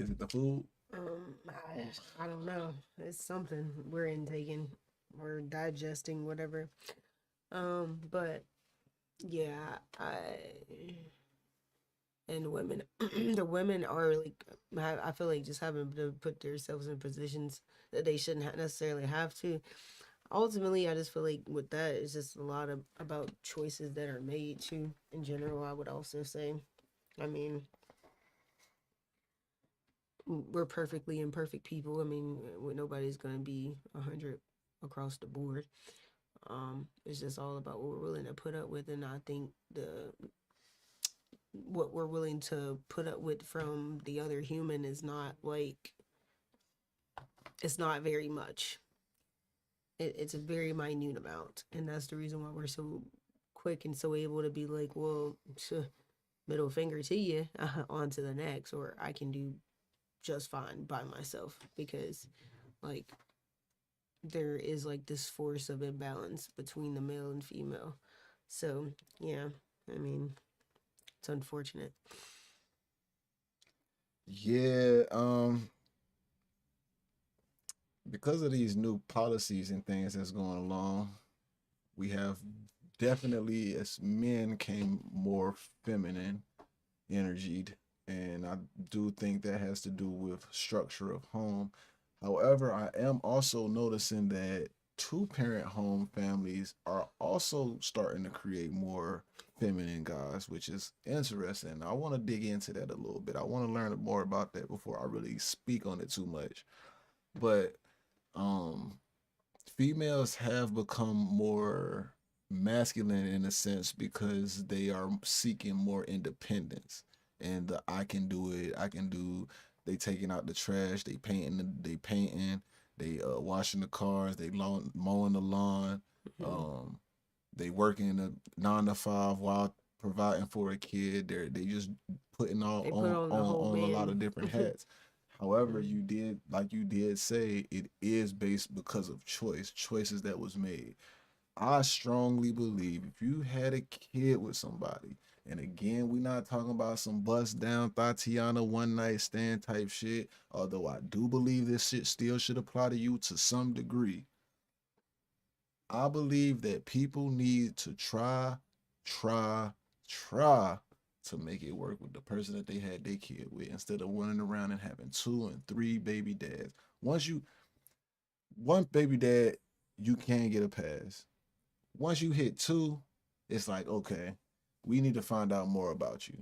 Is it the food? I don't know. It's something we're intaking, we're digesting, whatever. But yeah, and women, the women are like, I feel like just having to put themselves in positions that they shouldn't necessarily have to. Ultimately, I just feel like with that, it's just a lot of about choices that are made too. In general, I would also say, I mean, we're perfectly imperfect people. I mean, nobody's gonna be 100 across the board. It's just all about what we're willing to put up with, and I think the what we're willing to put up with from the other human is not like, it's not very much. It's a very minute amount, and that's the reason why we're so quick and so able to be like, well, middle finger to you, on to the next, or I can do just fine by myself, because like there is like this force of imbalance between the male and female. So yeah, I mean, it's unfortunate. Yeah, because of these new policies and things that's going along, we have definitely, as men, came more feminine energied, and I do think that has to do with structure of home. However, I am also noticing that two-parent home families are also starting to create more feminine guys, which is interesting. I want to dig into that a little bit. I want to learn more about that before I really speak on it too much. But um females have become more masculine in a sense because they are seeking more independence, and the I can do it, I can do. They taking out the trash, they washing the cars, they mowing the lawn, um they working a 9 to 5 while providing for a kid. They just putting all They put on the whole on a lot man. of different hats. However, you did, like you did say, it is based because of choices that was made. I strongly believe if you had a kid with somebody, and again, we're not talking about some bust down Tatiana one night stand type shit, although I do believe this shit still should apply to you to some degree. I believe that people need to try, try to make it work with the person that they had their kid with, instead of running around and having 2 and 3 baby dads. Once you one baby dad, you can get a pass. Once you hit 2, it's like, okay, we need to find out more about you.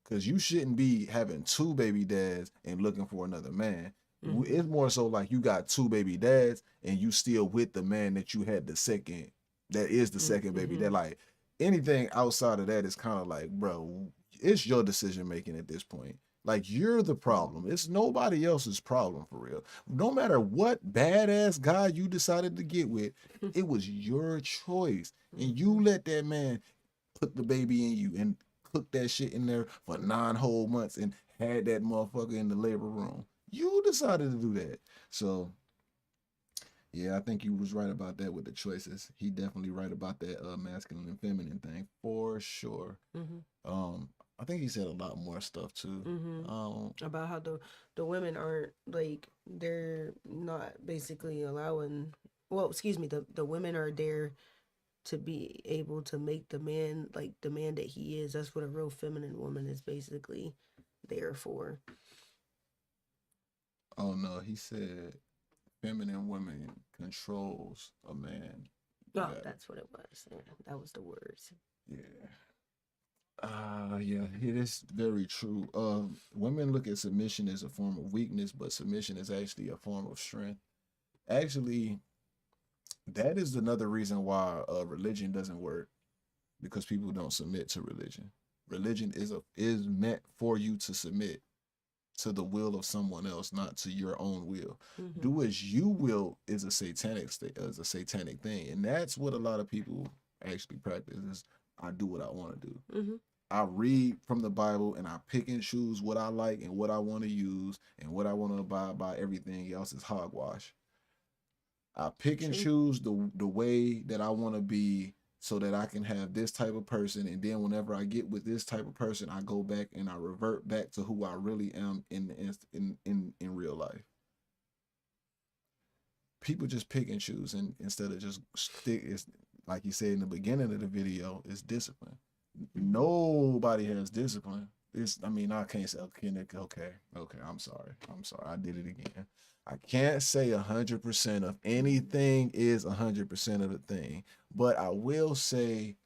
Cause you shouldn't be having 2 baby dads and looking for another man. It's more so like you got 2 baby dads and you still with the man that you had the second, that is the second baby dad. Like anything outside of that is kind of like, bro, it's your decision making at this point. Like you're the problem. It's nobody else's problem for real. No matter what badass guy you decided to get with, it was your choice. And you let that man put the baby in you and cook that shit in there for 9 whole months and had that motherfucker in the labor room. You decided to do that. So yeah, I think you was right about that with the choices. He definitely right about that masculine and feminine thing for sure. I think he said a lot more stuff too. About how the women aren't like, they're not basically allowing, well, excuse me, the women are there to be able to make the man like the man that he is. That's what a real feminine woman is basically there for. Oh no, he said feminine woman controls a man. Oh, that's what it was. Yeah, that was the words. Yeah. Yeah, it is very true. Women look at submission as a form of weakness, but submission is actually a form of strength. Actually, that is another reason why religion doesn't work, because people don't submit to religion. Religion is meant for you to submit to the will of someone else, not to your own will. Do as you will is a satanic thing, and that's what a lot of people actually practice. Is I do what I want to do. I read from the Bible and I pick and choose what I like and what I want to use and what I want to abide by. Everything else is hogwash. I pick and choose the way that I want to be so that I can have this type of person, and then whenever I get with this type of person, I go back and I revert back to who I really am in real life. People just pick and choose, and instead of just stick, it's like you said in the beginning of the video, it's discipline. Nobody has discipline. I mean, I can't say, okay, I'm sorry, I did it again. I can't say 100% of anything is 100% of the thing, but I will say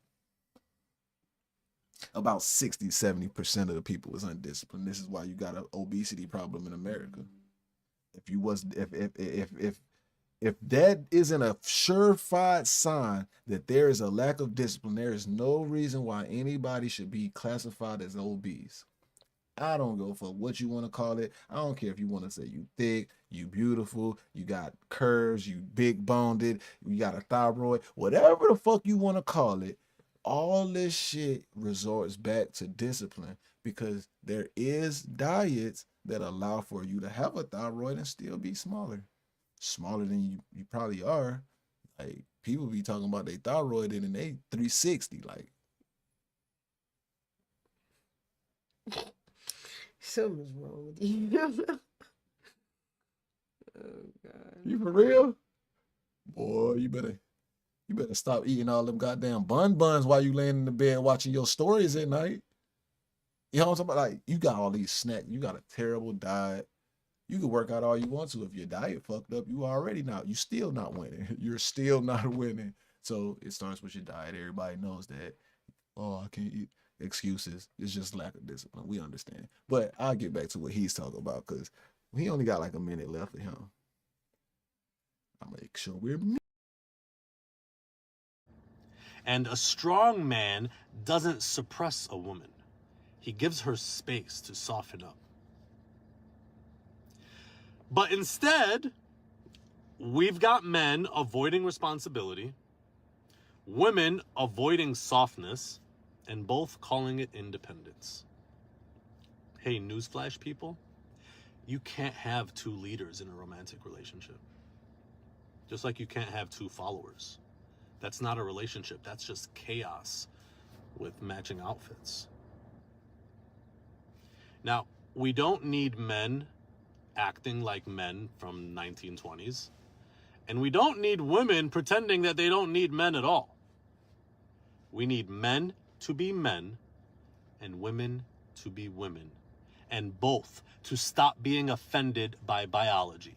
about 60-70% of the people is undisciplined. This is why you got an obesity problem in America. If that isn't a surefire sign that there is a lack of discipline, there is no reason why anybody should be classified as obese. I don't go for what you want to call it. I don't care if you want to say you thick, you beautiful, you got curves, you big boned, you got a thyroid, whatever the fuck you want to call it. All this shit resorts back to discipline, because there is diets that allow for you to have a thyroid and still be smaller than you probably are. Like, people be talking about their thyroid and they 360. Like, something's wrong with you. Oh God. You for real? Boy, you better stop eating all them goddamn buns while you laying in the bed watching your stories at night. You know what I'm talking about? Like, you got all these snacks. You got a terrible diet. You can work out all you want to. If your diet fucked up, you still not winning. You're still not winning. So it starts with your diet. Everybody knows that. Oh, I can't eat. Excuses. It's just lack of discipline. We understand. But I'll get back to what he's talking about, because he only got like a minute left of him. I'll make sure we're... And a strong man doesn't suppress a woman. He gives her space to soften up. But instead, we've got men avoiding responsibility, women avoiding softness, and both calling it independence. Hey, newsflash, people, you can't have two leaders in a romantic relationship. Just like you can't have two followers. That's not a relationship. That's just chaos with matching outfits. Now, we don't need men acting like men from 1920s. And we don't need women pretending that they don't need men at all. We need men to be men and women to be women. And both to stop being offended by biology.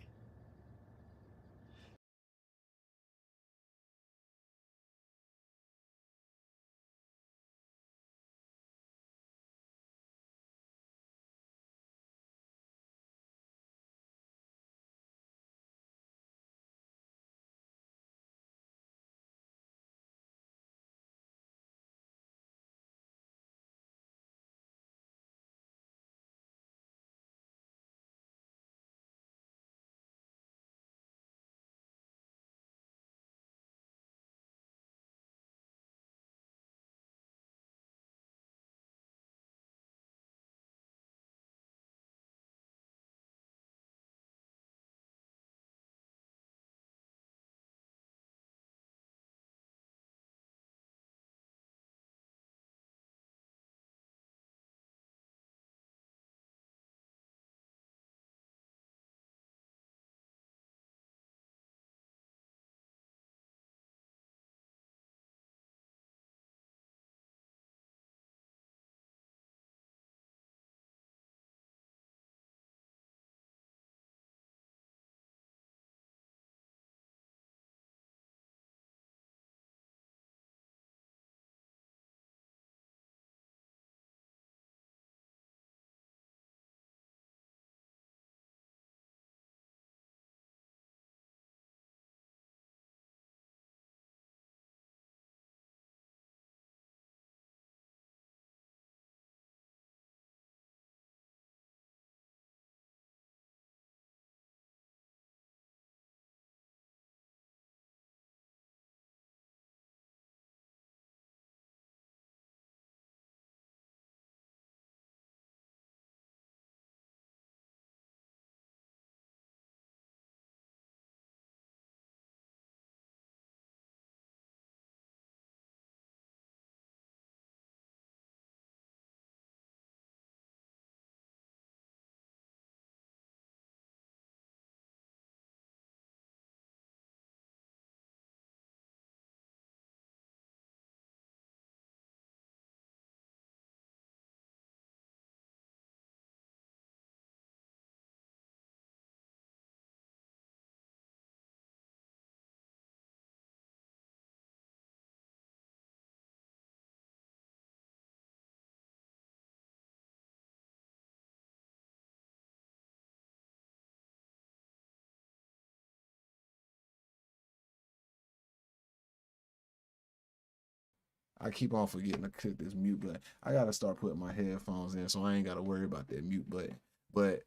I keep on forgetting to click this mute button. I gotta start putting my headphones in so I ain't gotta worry about that mute button. But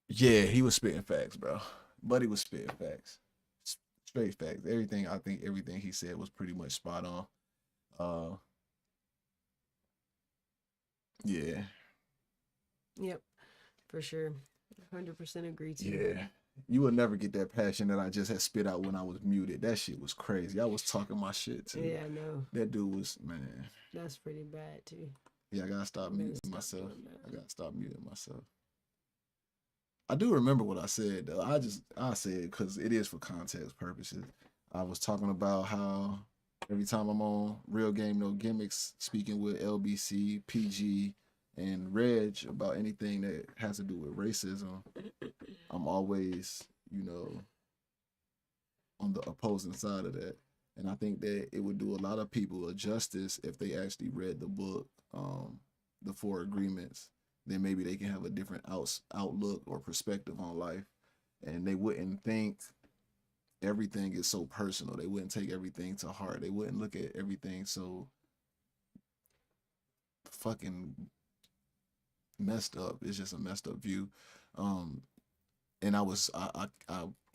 yeah, he was spitting facts, bro. Buddy was spitting facts. Straight facts. I think everything he said was pretty much spot on. Yeah. Yep, for sure. 100% agree too. Yeah. You will never get that passion that I just had spit out when I was muted. That shit was crazy. I was talking my shit too. Yeah, I know. That dude was, man. That's pretty bad too. Yeah, I gotta stop muting myself. I gotta stop muting myself. I do remember what I said though. I said because it is for context purposes. I was talking about how every time I'm on Real Game No Gimmicks, speaking with LBC, PG, and Reg about anything that has to do with racism, I'm always, on the opposing side of that. And I think that it would do a lot of people a justice if they actually read the book, The Four Agreements. Then maybe they can have a different outlook or perspective on life. And they wouldn't think everything is so personal. They wouldn't take everything to heart. They wouldn't look at everything so fucking messed up. It's just a messed up view. And I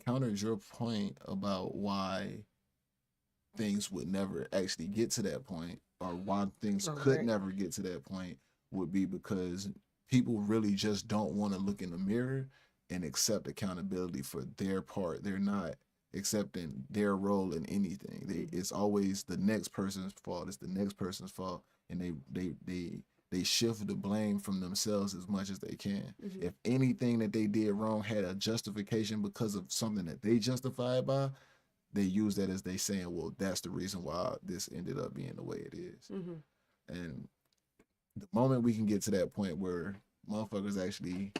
countered your point about why things would never actually get to that point, or why things could never get to that point, would be because people really just don't want to look in the mirror and accept accountability for their part. They're not accepting their role in anything. It's always the next person's fault. It's the next person's fault, and they shift the blame from themselves as much as they can. Mm-hmm. If anything that they did wrong had a justification because of something that they justified by, they use that as they saying, well, that's the reason why this ended up being the way it is. Mm-hmm. And the moment we can get to that point where motherfuckers actually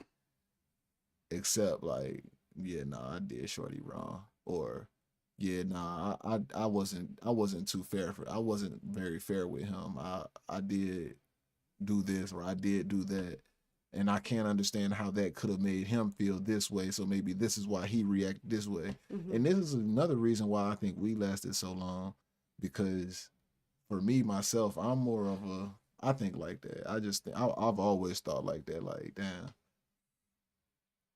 accept, like, yeah, nah, I did Shorty wrong, or yeah, nah, I wasn't too fair I wasn't very fair with him. I did do this, or I did do that, and I can't understand how that could have made him feel this way, so maybe this is why he reacted this way. Mm-hmm. And this is another reason why I think we lasted so long, because for me, myself, I'm more of I think like that. I've always thought like that, like, damn,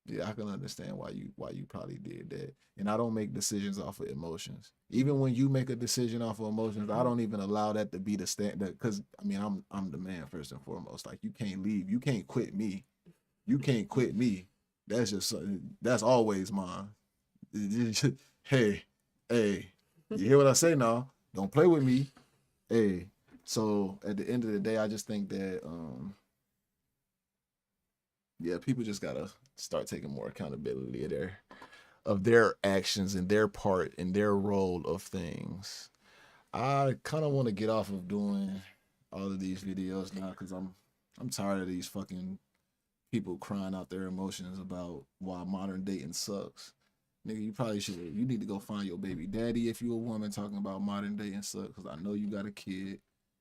yeah, I can understand why you probably did that. And I don't make decisions off of emotions. Even when you make a decision off of emotions, I don't even allow that to be the standard. Because I mean, I'm the man first and foremost. Like, you can't leave. You can't quit me. You can't quit me. That's always mine. Hey, you hear what I say now? Don't play with me. Hey. So at the end of the day, I just think that yeah, people just gotta start taking more accountability of their actions and their part and their role of things. I kind of want to get off of doing all of these videos now because I'm tired of these fucking people crying out their emotions about why modern dating sucks. Nigga, you need to go find your baby daddy if you a woman talking about modern dating sucks, because I know you got a kid.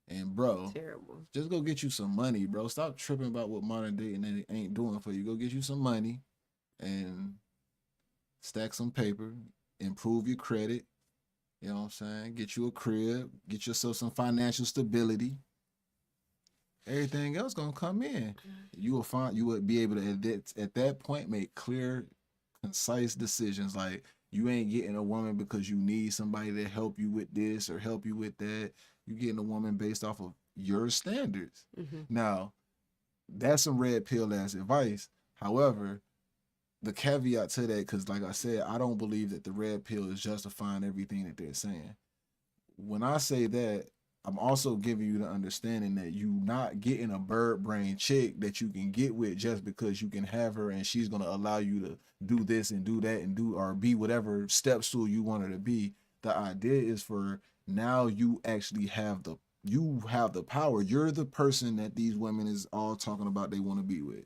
And bro, terrible. Just go get you some money, bro. Stop tripping about what modern dating ain't doing for you. Go get you some money and stack some paper, improve your credit. You know what I'm saying? Get you a crib, get yourself some financial stability. Everything else gonna come in. You would be able to at that point make clear, concise decisions. Like, you ain't getting a woman because you need somebody to help you with this or help you with that. You're getting a woman based off of your standards. Mm-hmm. Now, that's some red pill ass advice. However, the caveat to that, because like I said, I don't believe that the red pill is justifying everything that they're saying. When I say that, I'm also giving you the understanding that you not getting a bird brain chick that you can get with just because you can have her and she's going to allow you to do this and do that and do or be whatever step stool you want her to be. The idea is for now you actually have the power. You're the person that these women is all talking about they want to be with.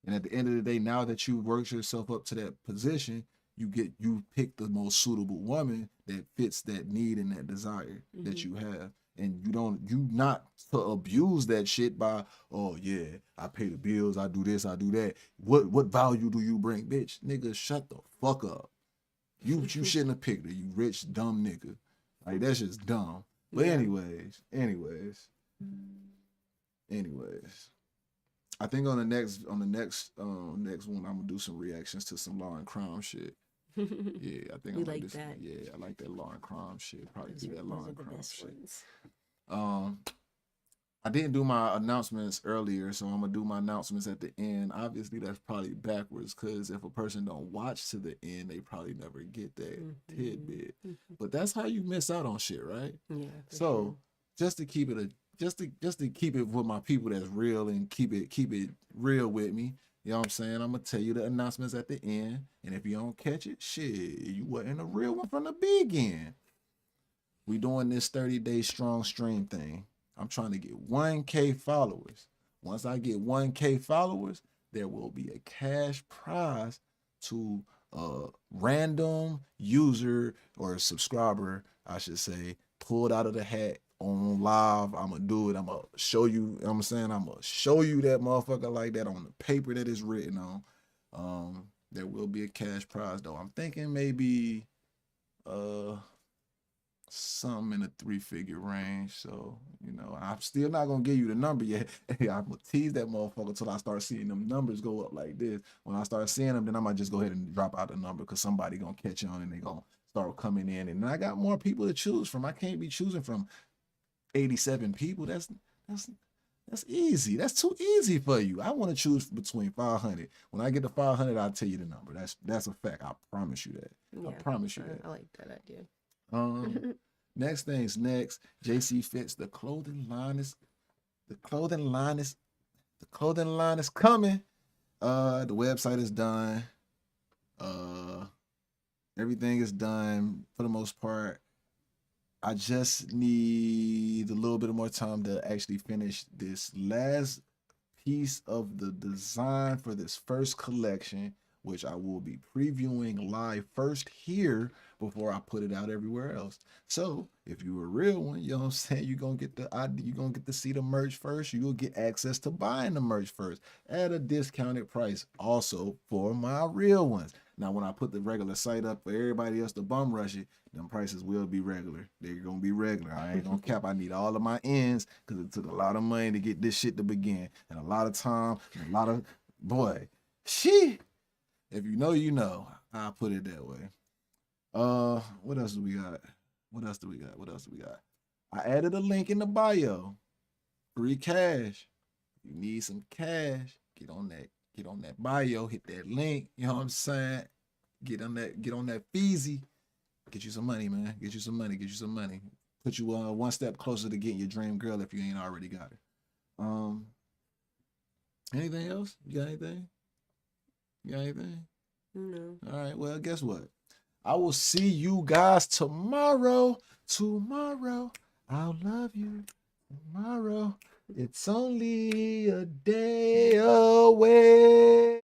And at the end of the day, now that you worked yourself up to that position, you pick the most suitable woman that fits that need and that desire that you have. And you not to abuse that shit by, oh yeah, I pay the bills, I do this, I do that. What value do you bring? Bitch, nigga, shut the fuck up. You shouldn't have picked her, you rich, dumb nigga. Like, that's just dumb. But Yeah. anyways. I think on the next one, I'm gonna do some reactions to some law and crime shit. Yeah, I think We I might like do some, that. yeah, I like that law and crime shit. Probably do that law Those are and the crime best shit. ones. I didn't do my announcements earlier, so I'm gonna do my announcements at the end. Obviously, that's probably backwards because if a person don't watch to the end, they probably never get that tidbit. But that's how you miss out on shit, right? Yeah. For So sure. just to keep it just to keep it with my people that's real and keep it real with me. You know what I'm saying? I'm gonna tell you the announcements at the end, and if you don't catch it, shit, you wasn't a real one from the beginning. We doing this 30-day strong stream thing. I'm trying to get 1K followers. Once I get 1K followers, there will be a cash prize to a random user or subscriber, I should say, pulled out of the hat on live. I'm gonna do it. I'm gonna show you. You know what I'm saying, I'm gonna show you that motherfucker like that on the paper that it's written on. There will be a cash prize though. I'm thinking maybe something in the 3-figure range. So, I'm still not gonna give you the number yet. I'm gonna tease that motherfucker till I start seeing them numbers go up like this. When I start seeing them, then I might just go ahead and drop out the number because somebody gonna catch on and they gonna start coming in. And I got more people to choose from. I can't be choosing from 87 people. That's easy. That's too easy for you. I want to choose between 500. When I get to 500, I'll tell you the number. That's a fact. I promise you that. Yeah, I promise you that. I like that idea. Next things next. JC Fits. The clothing line is coming. The website is done. Everything is done for the most part. I just need a little bit more time to actually finish this last piece of the design for this first collection, which I will be previewing live first here before I put it out everywhere else. So if you're a real one, you know what I'm saying, you're gonna get to see the merch first. You'll get access to buying the merch first at a discounted price also for my real ones. Now, when I put the regular site up for everybody else to bum rush it, them prices will be regular. They're gonna be regular. I ain't gonna cap. I need all of my ends because it took a lot of money to get this shit to begin, and a lot of time, and a lot of shit. If you know, you know. I'll put it that way. What else do we got? I added a link in the bio. Free cash. If you need some cash, get on that bio, hit that link. You know what I'm saying? Get on that feezy. Get you some money, man. Get you some money. Put you one step closer to getting your dream girl if you ain't already got her. Anything else? You got anything? No. All right. Well, guess what? I will see you guys tomorrow. I'll love you tomorrow. It's only a day away.